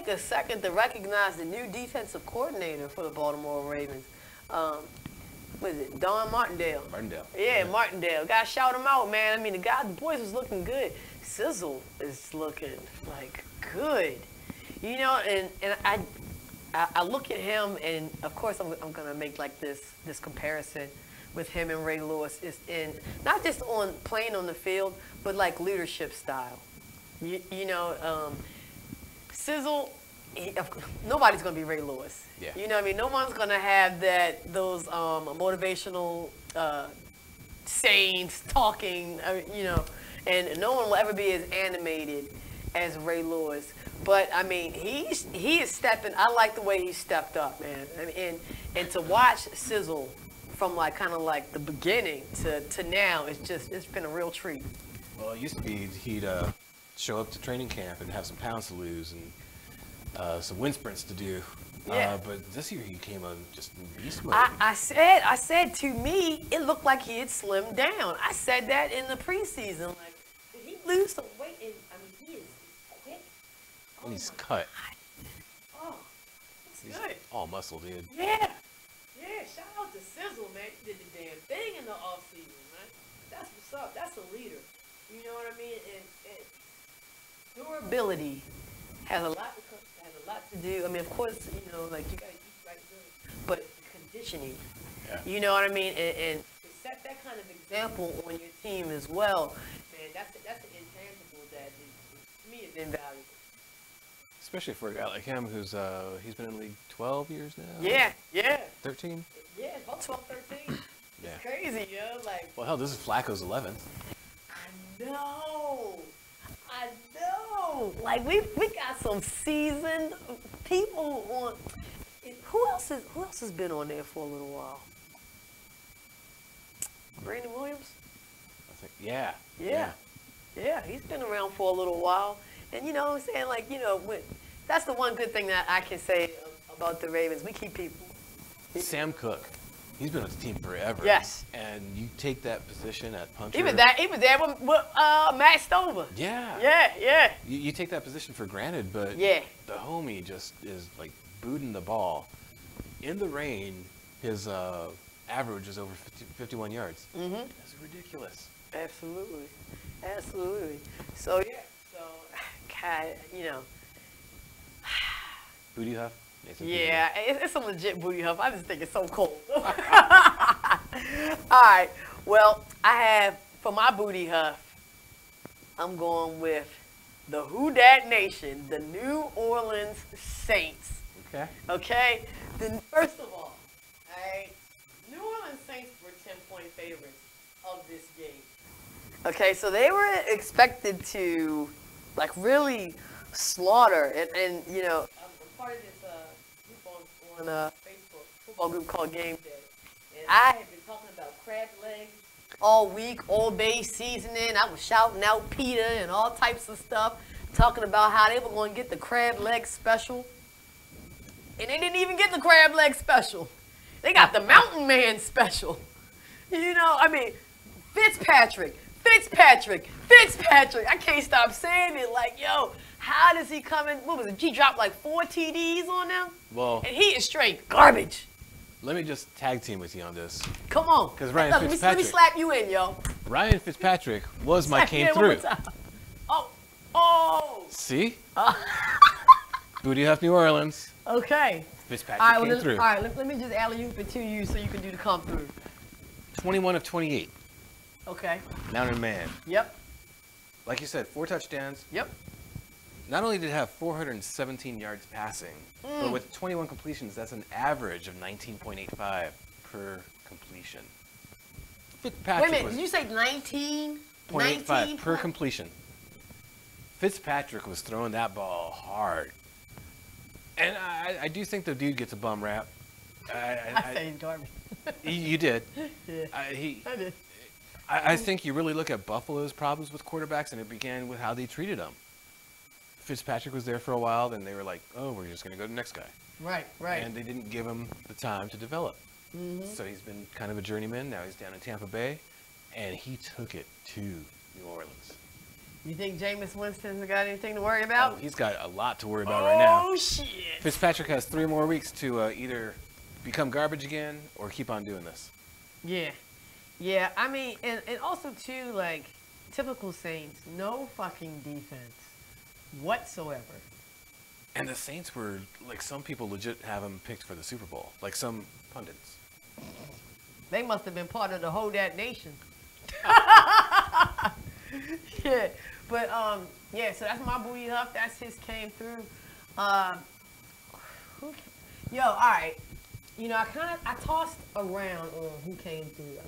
a second to recognize the new defensive coordinator for the Baltimore Ravens. What is it? Don Martindale. Yeah, Martindale. Gotta shout him out, man. I mean, the boys was looking good. Sizzle is looking like good. And I look at him, and of course I'm gonna make like this comparison with him and Ray Lewis, is in not just on playing on the field, but like leadership style. Sizzle, nobody's gonna be Ray Lewis. Yeah. You know what I mean? No one's gonna have those motivational sayings, talking, and no one will ever be as animated as Ray Lewis. But I mean, he is stepping. I like the way he stepped up, man. And to watch Sizzle from like kind of like the beginning to now, it's been a real treat. Well, it used to be he'd show up to training camp and have some pounds to lose and some wind sprints to do. Yeah. But this year he came on just beast mode. I said to me, it looked like he had slimmed down. I said that in the preseason. Like, did he lose some weight? And, I mean, he is quick. And he's cut. Oh, He's good. all muscle, dude. Yeah. Yeah, shout out to Sizzle, man. He did the damn thing in the offseason, man. That's what's up. That's a leader. You know what I mean? And durability has a lot to do. I mean, of course, you know, like you got to eat right good, but conditioning. Yeah. You know what I mean? And to set that kind of example on your team as well, man, that's an intangible that to me is invaluable. Especially for a guy like him who's he's been in the league 12 years now. Yeah. 13? Yeah, about 12, 13. Yeah. It's crazy, yo. Like, Well, hell, this is Flacco's 11th. I know. Like we got some seasoned people on. Who else has been on there for a little while? Brandon Williams? I think, yeah. Yeah, he's been around for a little while. And you know what I'm saying? Like, you know, that's the one good thing that I can say about the Ravens. We keep people. Sam Cook. He's been on the team forever. Yes. And you take that position at punter. He was there with Matt Stover. Yeah. Yeah. You take that position for granted, but Yeah. the homie just is like booting the ball. In the rain, his average is over 51 yards. Mm-hmm. That's ridiculous. Absolutely. So, yeah. So, God, you know. Booty Huff? Yeah, it's a legit booty huff. I just think it's so cool. All right. Well, I have, for my booty huff, I'm going with the Who Dat Nation, the New Orleans Saints. Okay? Then, first of all right, New Orleans Saints were 10-point favorites of this game. Okay, so they were expected to, like, really slaughter. And you know, I'm part of this on a Facebook football group called Game Day. And I have been talking about crab legs all week, all bay seasoning. I was shouting out Peter and all types of stuff, talking about how they were going to get the crab leg special. And they didn't even get the crab leg special. They got the Mountain Man special. You know, I mean, Fitzpatrick. I can't stop saying it. Like, yo, how does he come in? What was it? He dropped like 4 TDs on them? Well, and he is straight garbage. Let me just tag team with you on this. Come on. Because Ryan Fitzpatrick. Let me slap you in, yo. Ryan Fitzpatrick was my came through. Oh. See? Booty Huff, New Orleans. Okay. Fitzpatrick came through. All right, let me just alley-oop it to you so you can do the come through. 21 of 28. Okay. Mountain Man. Yep. Like you said, 4 touchdowns. Yep. Not only did he have 417 yards passing, but with 21 completions, that's an average of 19.85 per completion. Fitzpatrick Wait a minute, did you say 19? 0.85 per completion. Fitzpatrick was throwing that ball hard. And I do think the dude gets a bum rap. I say he's garbage. You did. Yeah. I did. I think you really look at Buffalo's problems with quarterbacks, and it began with how they treated them. Fitzpatrick was there for a while, then they were like, oh, we're just going to go to the next guy. Right. And they didn't give him the time to develop. Mm-hmm. So he's been kind of a journeyman. Now he's down in Tampa Bay, and he took it to New Orleans. You think Jameis Winston's got anything to worry about? Oh, he's got a lot to worry about right now. Oh, shit. Fitzpatrick has 3 more weeks to either become garbage again or keep on doing this. Yeah, I mean, and also, too, like, typical Saints, no fucking defense whatsoever. And the Saints were, like, some people legit have them picked for the Super Bowl, like some pundits. They must have been part of the Whole Dat Nation. Yeah, but, yeah, so that's my booty huff. That's his came through. Yo, all right. You know, I tossed around on who came through.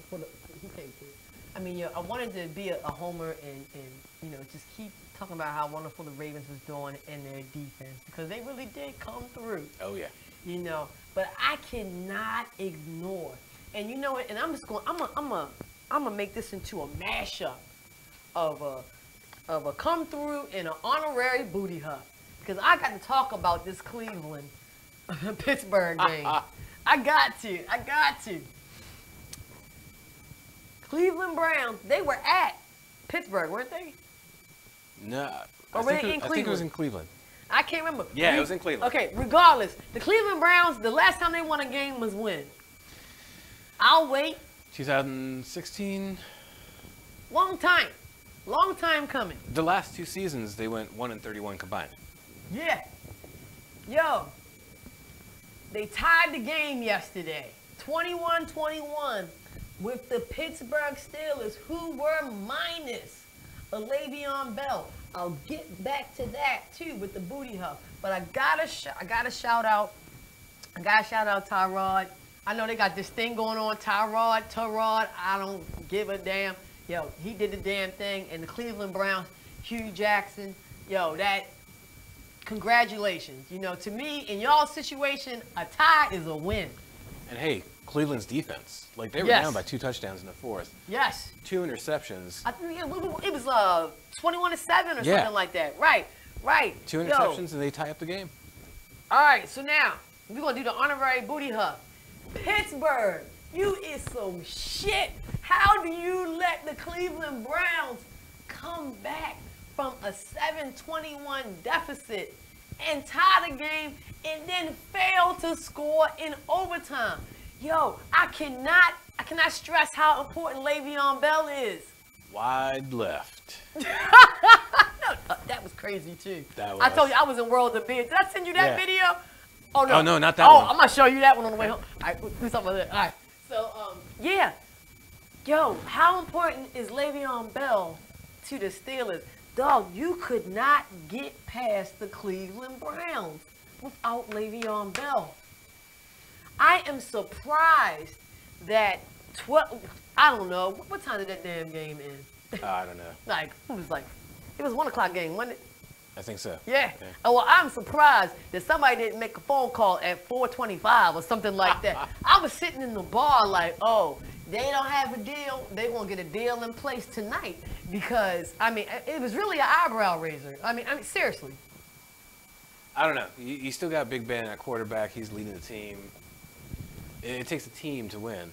I mean, I wanted to be a homer and, you know, just keep talking about how wonderful the Ravens was doing in their defense because they really did come through. Oh yeah. You know, but I cannot ignore. And you know what? And I'm just going. I'm gonna make this into a mashup of a come through and an honorary booty hut because I got to talk about this Cleveland Pittsburgh game. I got to. Cleveland Browns. They were at Pittsburgh, weren't they? No. Or were they in Cleveland? I think it was in Cleveland. I can't remember. Yeah, it was in Cleveland. Okay, regardless, the Cleveland Browns, the last time they won a game was when? I'll wait. 2016. Long time coming. The last 2 seasons, they went 1-31 combined. Yeah. Yo, they tied the game yesterday, 21-21, with the Pittsburgh Steelers, who were minus a Le'Veon Bell. I'll get back to that too with the booty hub, but I gotta shout out Tyrod. I know they got this thing going on, Tyrod. I don't give a damn. Yo, he did the damn thing, and the Cleveland Browns, Hugh Jackson. Yo, congratulations. You know, to me, in y'all's situation, a tie is a win. And hey, Cleveland's defense, like they were down by 2 touchdowns in the 4th. Yes. 2 interceptions. I think it was 21-7 or something like that. Right. 2 interceptions and they tie up the game. All right, so now we're gonna do the honorary booty hub. Pittsburgh, you is some shit. How do you let the Cleveland Browns come back from a 7-21 deficit and tie the game and then fail to score in overtime? Yo, I cannot stress how important Le'Veon Bell is. Wide left. That was crazy too. That was. I told you I was in World of Beer. Did I send you that video? Oh no. Oh no, not that one. I'm gonna show you that one on the way home. All right, do something like that. All right. So yeah. Yo, how important is Le'Veon Bell to the Steelers? Dog, you could not get past the Cleveland Browns without Le'Veon Bell. I am surprised that I don't know, what time did that damn game end? I don't know. It was 1 o'clock game, wasn't it? I think so. Yeah. Oh, well, I'm surprised that somebody didn't make a phone call at 4:25 or something like that. I was sitting in the bar like, oh, they don't have a deal. They're going to get a deal in place tonight because, I mean, it was really an eyebrow raiser. I mean, seriously. I don't know. You still got Big Ben at quarterback. He's leading the team. It takes a team to win,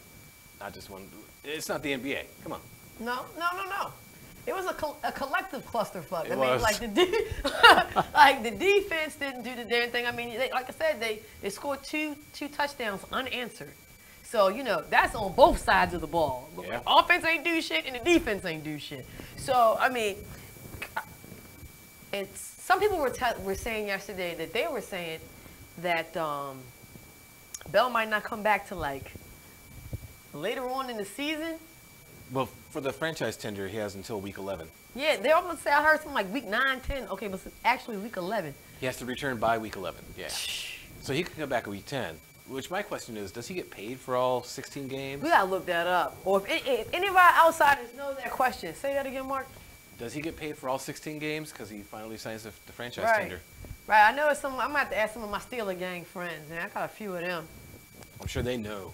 not just one. It's not the NBA. Come on. No. It was a collective clusterfuck. It I mean, was. like the defense didn't do the damn thing. I mean, like I said, they scored two touchdowns unanswered. So, you know, that's on both sides of the ball. Yeah. Offense ain't do shit and the defense ain't do shit. So, I mean, and some people were saying yesterday that they were saying that Bell might not come back to like later on in the season. Well, for the franchise tender, he has until week 11. Yeah, they almost say I heard something like week 9, 10. Okay, but it's actually week 11. He has to return by week 11. Yeah. So he could come back at week 10. Which my question is, does he get paid for all 16 games? We gotta look that up. Or if any of our outsiders know that question, say that again, Mark. Does he get paid for all 16 games because he finally signs the franchise tender? Right. I know I'm gonna have to ask some of my Steeler gang friends, and I got a few of them. I'm sure they know.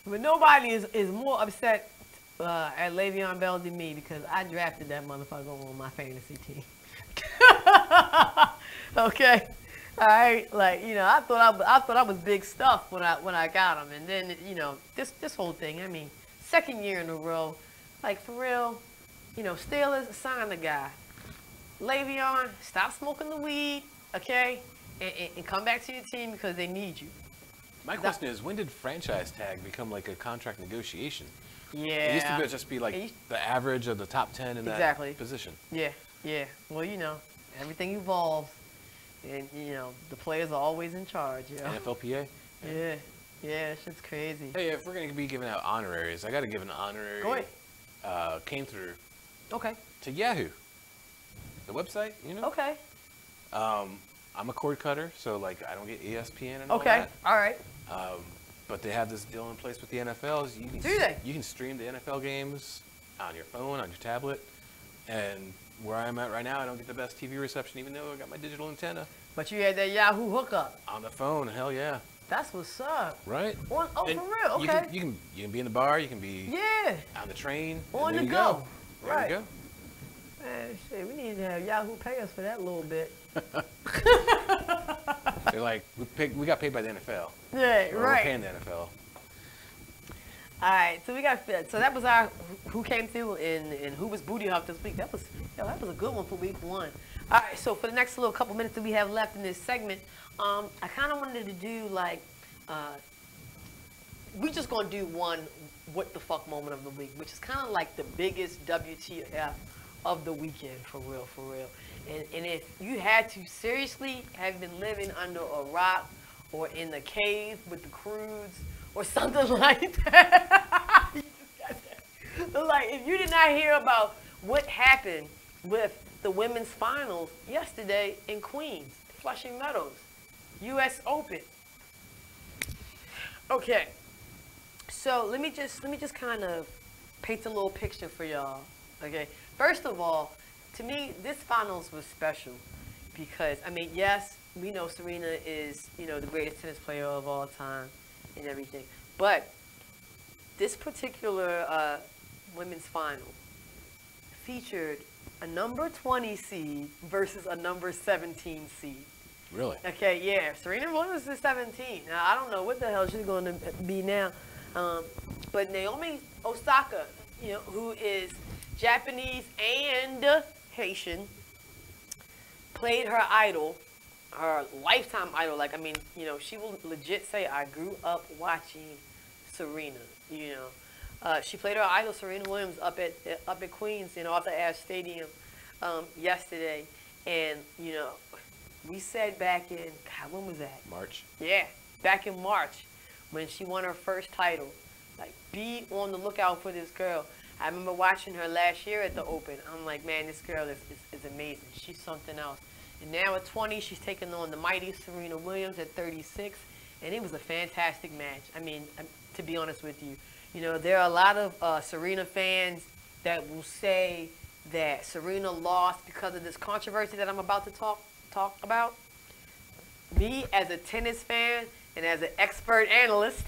But nobody is more upset at Le'Veon Bell than me because I drafted that motherfucker on my fantasy team. Okay. All right, like, you know, I thought I was big stuff when I got him, and then, you know, this whole thing. I mean, 2nd year in a row, like, for real, you know, Steelers, sign the guy. Le'Veon, stop smoking the weed, okay, and come back to your team because they need you. My question is, when did franchise tag become like a contract negotiation? Yeah. It used to just be like the average of the top 10 in that position. Yeah. Well, you know, everything evolves. And, you know, the players are always in charge, yo. NFLPA? Yeah, it's just crazy. Hey, if we're going to be giving out honoraries, I got to give an honorary. Go ahead. Came through. Okay. To Yahoo. The website, you know? Okay. I'm a cord cutter, so, like, I don't get ESPN and all that. Okay, all right. But they have this deal in place with the NFL. You can, Do they? You can stream the NFL games on your phone, on your tablet, and where I'm at right now, I don't get the best TV reception, even though I got my digital antenna. But you had that Yahoo hookup. On the phone, hell yeah. That's what's up. Right. Oh, And for real? You Okay. can be in the bar, you can be on the train. On there the you go. There Right. you go. Man, shit, we need to have Yahoo pay us for that little bit. They're like, we got paid by the NFL. Yeah, Or right. We're paying the NFL. All right, so that was our who came through and who was booty hawk this week. That was a good one for week 1. All right, so for the next little couple minutes that we have left in this segment, I kind of wanted to do like we just gonna do one what the fuck moment of the week, which is kind of like the biggest WTF of the weekend, for real. And if you had to seriously have been living under a rock or in the cave with the Croods or something like that, you just got that. Like, if you did not hear about what happened with the women's finals yesterday in Queens, Flushing Meadows, U.S. Open. Okay, so let me just kind of paint a little picture for y'all. Okay, first of all, to me, this finals was special because, I mean, yes, we know Serena is, the greatest tennis player of all time and everything, but this particular women's final featured a number 20 seed versus a number 17 seed. Really? Okay, yeah. Serena Williams is 17. Now, I don't know what the hell she's going to be now. But Naomi Osaka, who is Japanese and Haitian, played her idol, her lifetime idol. Like, I mean, she will legit say, I grew up watching Serena, She played her idol, Serena Williams, up at Queens, off the Ash Stadium yesterday. And, we said back in, God, when was that? March. Yeah, back in March when she won her first title. Like, be on the lookout for this girl. I remember watching her last year at the Open. I'm like, man, this girl is amazing. She's something else. And now at 20, she's taking on the mighty Serena Williams at 36. And it was a fantastic match. I mean, to be honest with you, there are a lot of Serena fans that will say that Serena lost because of this controversy that I'm about to talk about. Me, as a tennis fan and as an expert analyst,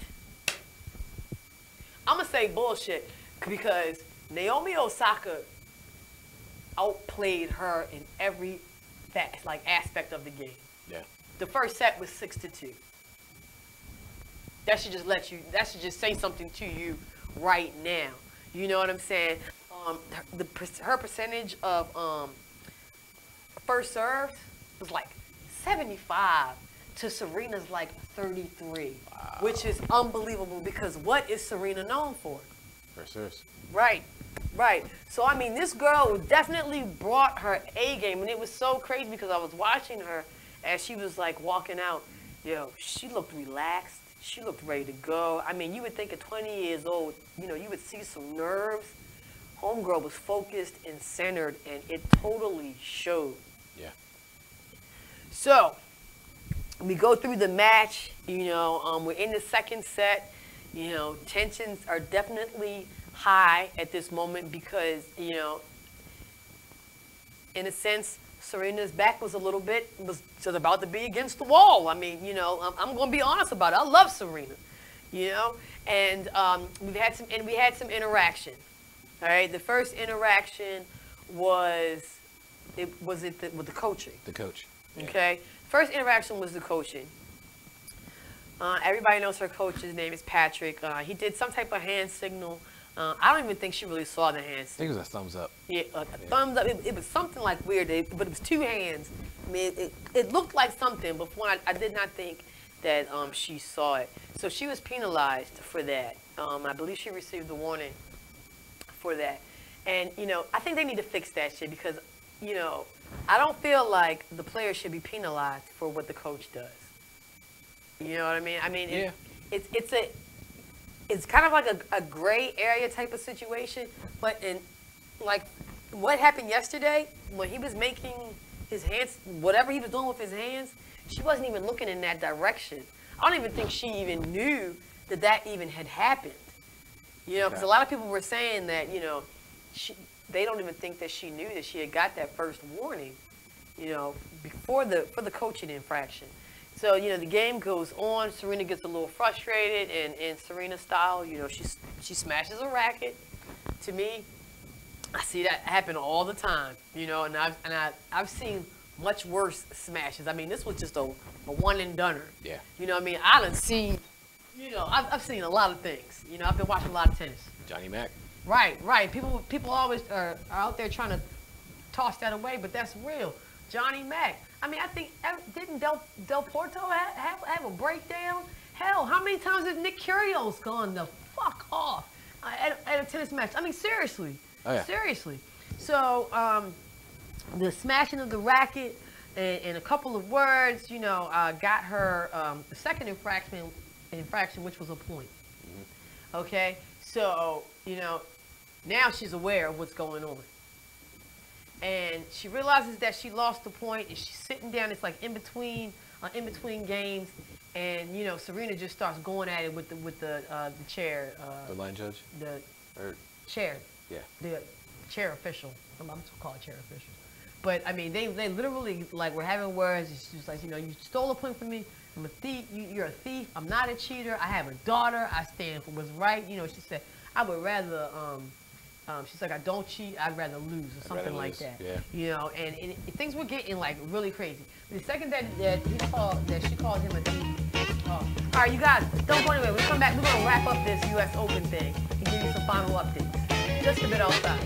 I'm going to say bullshit because Naomi Osaka outplayed her in every aspect of the game. Yeah. The first set was 6-2. That should just say something to you right now. You know what I'm saying? Her percentage of first serves was like 75 to Serena's like 33, which is unbelievable because what is Serena known for? First serves. Right. So, I mean, this girl definitely brought her A game, and it was so crazy because I was watching her as she was like walking out. She looked relaxed. She looked ready to go. I mean, you would think at 20 years old, you would see some nerves. Homegirl was focused and centered, and it totally showed. Yeah. So, we go through the match. We're in the second set. Tensions are definitely high at this moment because, in a sense, Serena's back was just about to be against the wall. I mean, I'm going to be honest about it. I love Serena, and we had some interaction. All right, the first interaction was with the coaching. The coach. Yeah. Okay, first interaction was the coaching. Everybody knows her coach's name is Patrick. He did some type of hand signal. I don't even think she really saw the hand signal. I think it was a thumbs up. Yeah, a thumbs up. It was something like weird, but it was two hands. I mean, it looked like something, but I did not think that she saw it. So she was penalized for that. I believe she received a warning for that. And, I think they need to fix that shit because, I don't feel like the player should be penalized for what the coach does. You know what I mean? I mean, yeah. It's kind of like a gray area type of situation, but what happened yesterday when he was making his hands, whatever he was doing with his hands, she wasn't even looking in that direction. I don't even think she even knew that even had happened. Because a lot of people were saying that, they don't even think that she knew that she had got that first warning, before for the coaching infraction. So, the game goes on. Serena gets a little frustrated, and in Serena style, she smashes a racket. To me, I see that happen all the time, and I've seen much worse smashes. I mean, this was just a one and doneer. Yeah. I done seen, I've seen a lot of things. I've been watching a lot of tennis. Johnny Mac. Right. People always are out there trying to toss that away, but that's real. Johnny Mac. I mean, I think, didn't Del Porto have a breakdown? Hell, how many times has Nick Kyrgios gone the fuck off at a tennis match? I mean, seriously. Oh, yeah. Seriously. So, the smashing of the racket and a couple of words, got her the second infraction, which was a point. Mm-hmm. Okay? So, now she's aware of what's going on. And she realizes that she lost the point, and she's sitting down. It's like in between games, and Serena just starts going at it with the chair. The line judge. The chair. Yeah. The chair official. I'm just gonna call it chair official. But I mean, they literally were having words. It's just like, you stole a point from me. I'm a thief. You're a thief. I'm not a cheater. I have a daughter. I stand for what's right. She said, I would rather. She's like, I don't cheat. I'd rather lose, or something like that. Yeah. And things were getting really crazy. The second that she called him a thief. All right, you guys, don't go anywhere. We come back. We're gonna wrap up this U.S. Open thing and give you some final updates. Just a bit outside.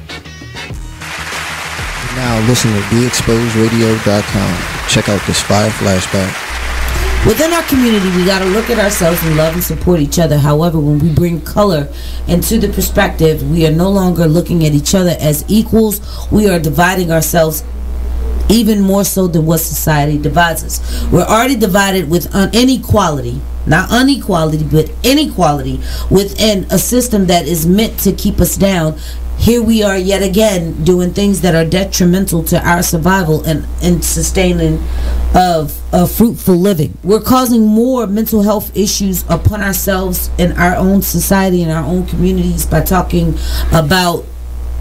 Now listen to BeExposedRadio.com. Check out this fire flashback. Within our community, we got to look at ourselves and love and support each other. However, when we bring color into the perspective, we are no longer looking at each other as equals. We are dividing ourselves even more so than what society divides us. We're already divided with inequality, not unequality, but inequality within a system that is meant to keep us down. Here we are yet again doing things that are detrimental to our survival and sustaining of a fruitful living. We're causing more mental health issues upon ourselves in our own society and our own communities by talking about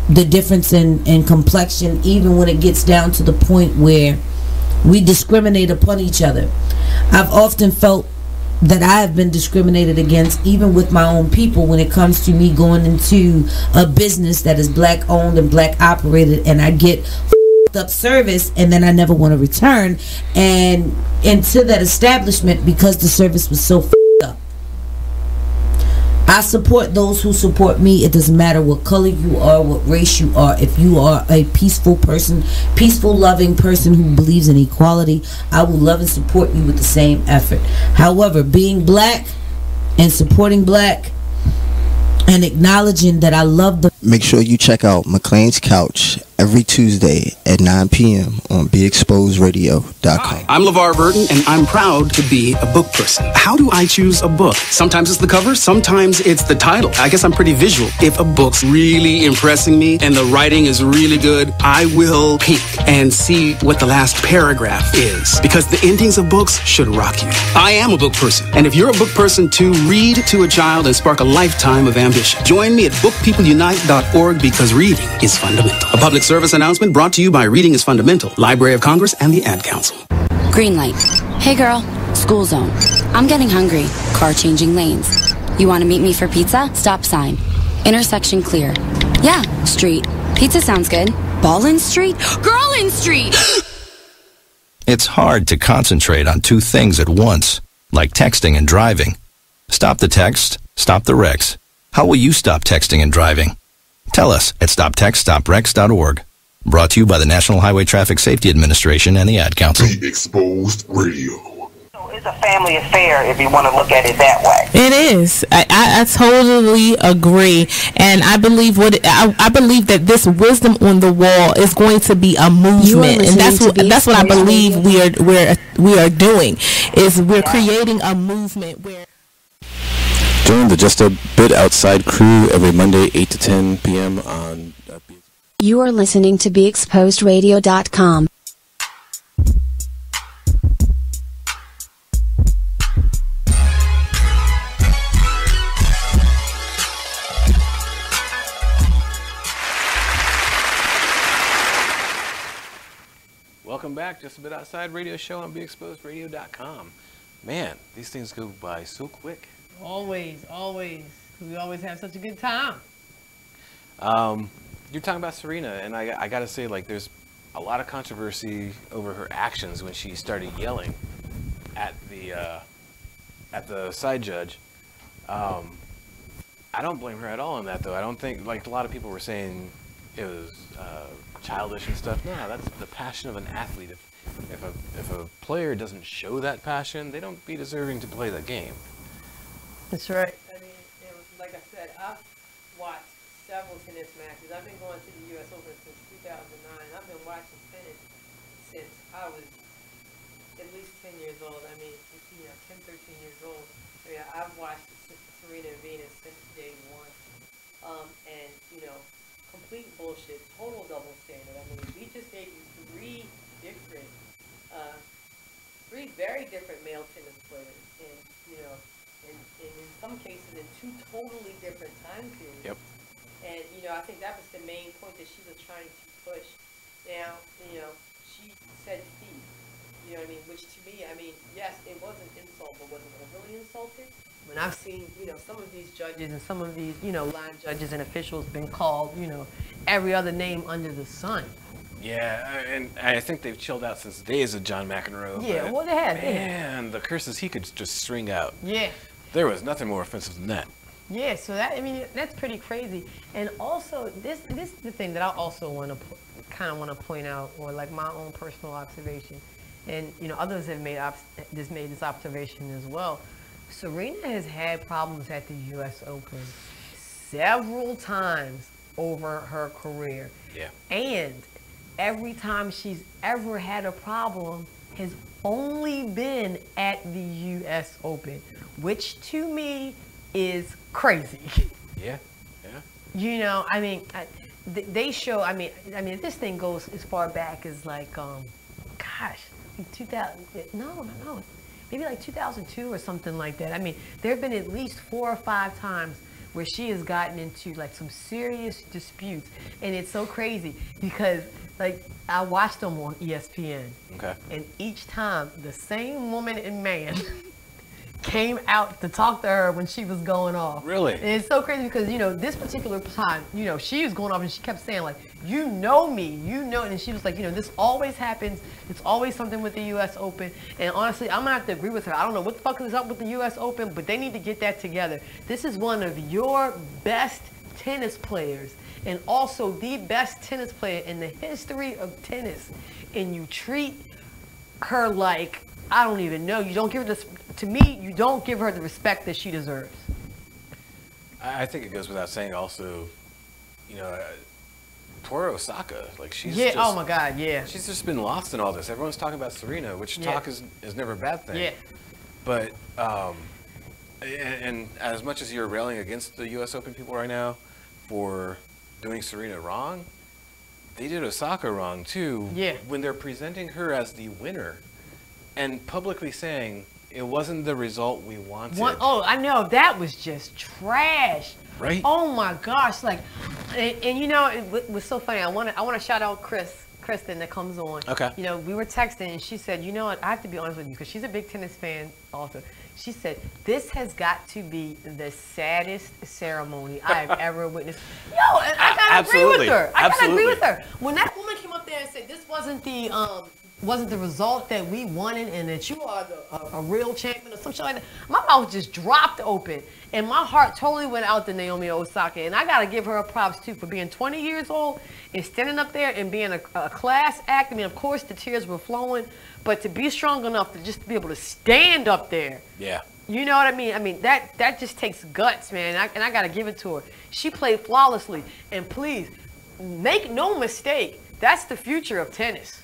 the difference in complexion, even when it gets down to the point where we discriminate upon each other. I've often felt that I have been discriminated against, even with my own people, when it comes to me going into a business that is black owned and black operated, and I get up service and then I never want to return and into that establishment because the service was so up. I support those who support me. It doesn't matter what color you are, what race you are. If you are a peaceful person, peaceful, loving person who believes in equality, I will love and support you with the same effort. However, being black and supporting black and acknowledging that I love the... Make sure you check out McLean's Couch every Tuesday at 9 p.m. on BeExposedRadio.com. Hi, I'm LeVar Burton, and I'm proud to be a book person. How do I choose a book? Sometimes it's the cover, sometimes it's the title. I guess I'm pretty visual. If a book's really impressing me and the writing is really good, I will peek and see what the last paragraph is, because the endings of books should rock you. I am a book person, and if you're a book person too, read to a child and spark a lifetime of ambition. Join me at bookpeopleunite.org, because reading is fundamental. A public service announcement brought to you by Reading is Fundamental, Library of Congress, and the Ad Council. Green light. Hey girl, school zone. I'm getting hungry. Car changing lanes. You want to meet me for pizza? Stop sign. Intersection clear. Yeah, street. Pizza sounds good. Ballin Street? Girlin Street! It's hard to concentrate on two things at once, like texting and driving. Stop the text, stop the wrecks. How will you stop texting and driving? Tell us at stoptextstopwrecks.org. Brought to you by the National Highway Traffic Safety Administration and the Ad Council. Be Exposed Radio. It's a family affair if you want to look at it that way. It is. I totally agree, and I believe I believe that this wisdom on the wall is going to be a movement, and that's what I believe we are doing. Is we're creating a movement where. Join the Just a Bit Outside crew every Monday 8 to 10 p.m. on... You are listening to BeExposedRadio.com. welcome back. Just a bit outside radio show on BeExposedRadio.com. Man, these things go by so quick. Always, always. We always have such a good time. You're talking about Serena, and I gotta say, like, there's a lot of controversy over her actions when she started yelling at the side judge. I don't blame her at all on that, though. I don't think, like, a lot of people were saying it was childish and stuff. No, that's the passion of an athlete. If a player doesn't show that passion, they don't be deserving to play that game. That's right. I mean, like I said, I've watched several tennis matches. I've been going to the U.S. Open since 2009. I've been watching tennis since I was at least 10 years old. I mean, 10, 13 years old. I mean, I've watched Serena and Venus since day one. And, complete bullshit, total double standard. I mean, we just gave you three very different male tennis players. And, and in some cases in two totally different time periods. Yep. And, I think that was the main point that she was trying to push. Now, she said thief, you know what I mean? Which to me, I mean, yes, it was an insult, but was it overly insulted? When I've seen, some of these judges and some of these, line judges and officials been called, every other name under the sun. Yeah, and I think they've chilled out since the days of John McEnroe. Yeah, well, they have. Man, the curses he could just string out. Yeah. There was nothing more offensive than that. Yeah, so that's pretty crazy. And also, this is the thing that I also want to point out, or like my own personal observation, and others have made this observation as well. Serena has had problems at the U.S. Open several times over her career. Yeah. And every time she's ever had a problem has only been at the U.S. Open, which to me is crazy. Yeah, yeah. I mean, they show, I mean, this thing goes as far back as like, 2000, maybe like 2002 or something like that. I mean, there have been at least 4 or 5 times where she has gotten into like some serious disputes. And it's so crazy because like I watched them on ESPN. Okay. And each time the same woman and man came out to talk to her when she was going off. Really? And it's so crazy because, this particular time, she was going off and she kept saying like, you know me, and she was like, this always happens. It's always something with the U.S. Open. And honestly, I'm going to have to agree with her. I don't know what the fuck is up with the U.S. Open, but they need to get that together. This is one of your best tennis players and also the best tennis player in the history of tennis. And you treat her like, I don't even know. You don't give her to me, you don't give her the respect that she deserves. I think it goes without saying also, Toru Osaka, like she's yeah, just, oh my God, yeah. She's just been lost in all this. Everyone's talking about Serena, which talk is never a bad thing. Yeah. But, and as much as you're railing against the U.S. Open people right now for doing Serena wrong, they did Osaka wrong too. Yeah. When they're presenting her as the winner and publicly saying it wasn't the result we wanted. Oh, I know. That was just trash. Right? Oh my gosh! Like, and it was so funny. I want to shout out Kristen that comes on. Okay. We were texting and she said, what? I have to be honest with you because she's a big tennis fan also. She said, this has got to be the saddest ceremony I've ever witnessed. Yo, and I gotta agree with her. I gotta agree with her. When that woman came up there and said this wasn't the result that we wanted and that you are a real champion or some shit like that, my mouth just dropped open and my heart totally went out to Naomi Osaka. And I gotta give her a props too for being 20 years old and standing up there and being a class act. I mean, of course the tears were flowing, but to be strong enough to just be able to stand up there. Yeah. You know what I mean? I mean, that just takes guts, man. And I gotta give it to her. She played flawlessly. And please, make no mistake, that's the future of tennis.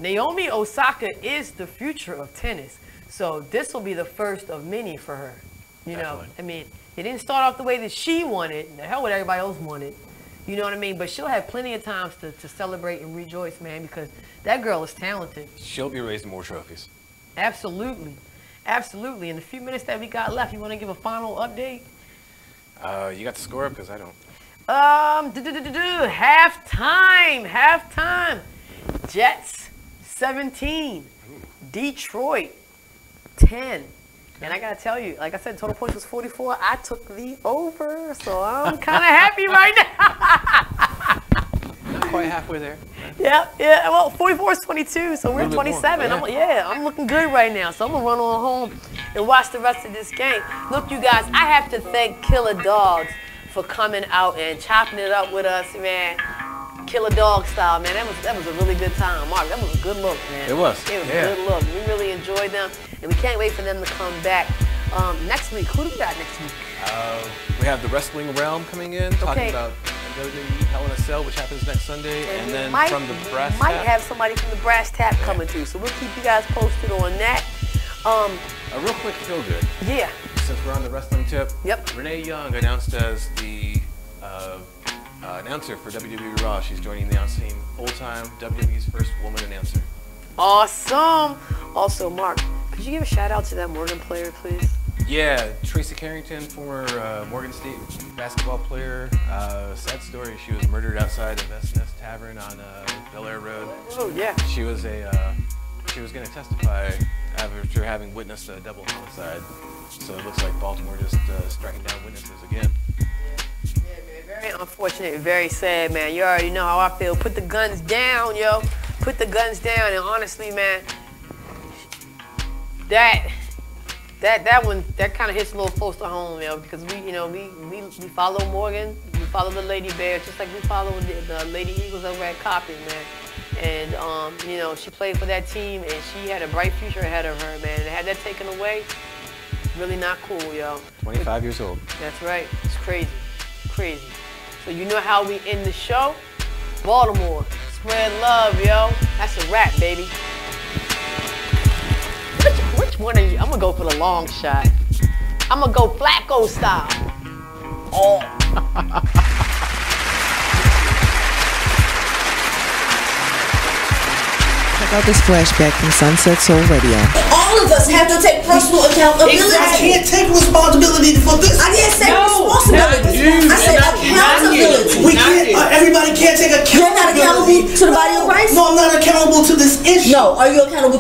Naomi Osaka is the future of tennis. So this will be the first of many for her. I mean, it didn't start off the way that she wanted. The hell what everybody else wanted. You know what I mean? But she'll have plenty of times to celebrate and rejoice, man, because that girl is talented. She'll be raising more trophies. Absolutely. Absolutely. In the few minutes that we got left, you want to give a final update? You got the score up? Because I don't. Halftime. Jets 17. Detroit, 10. And I gotta tell you, like I said, total points was 44. I took the over, so I'm kind of happy right now. Not quite halfway there. Yeah. Well, 44 is 22, so we're 27. I'm looking good right now. So I'm gonna run on home and watch the rest of this game. Look, you guys, I have to thank Killer Dogs for coming out and chopping it up with us, man. Killer Dog style, man. That was a really good time, Mark. That was a good look, man. It was. It was a good look. We really enjoyed them, and we can't wait for them to come back next week. Who do we got next week? We have the Wrestling Realm coming in, talking about WWE Hell in a Cell, which happens next Sunday, and then from the Brass Tap. Might have somebody from the Brass Tap coming through, so we'll keep you guys posted on that. A real quick feel good. Yeah. Since we're on the wrestling tip, yep. Renee Young announced as the announcer for WWE Raw. She's joining the announcing team full-time, WWE's first woman announcer. Awesome. Also, Mark, could you give a shout out to that Morgan player, please? Yeah, Tracy Carrington, former Morgan State basketball player. Sad story. She was murdered outside of S&S Tavern on Bel Air Road. Oh yeah. She was going to testify after having witnessed a double homicide. So it looks like Baltimore just striking down witnesses again. Very unfortunate, very sad, man. You already know how I feel. Put the guns down, yo. Put the guns down. And honestly, man, that one kind of hits a little close to home, yo, because we follow Morgan, we follow the Lady Bears, just like we follow the Lady Eagles over at Coppin, man. And she played for that team, and she had a bright future ahead of her, man. And to have that taken away, really not cool, yo. 25 years old. That's right. It's crazy. Crazy. So you know how we end the show? Baltimore. Spread love, yo. That's a wrap, baby. Which one are you? I'm going to go for the long shot. I'm going to go Flacco style. Oh. Check out this flashback from Sunset Soul Radio. All of us have to take personal accountability. I can't take responsibility for this. I didn't say responsibility. I said accountability. We can't. Everybody can't take accountability. You're not accountable to the body of Christ? No, I'm not accountable to this issue. No, are you accountable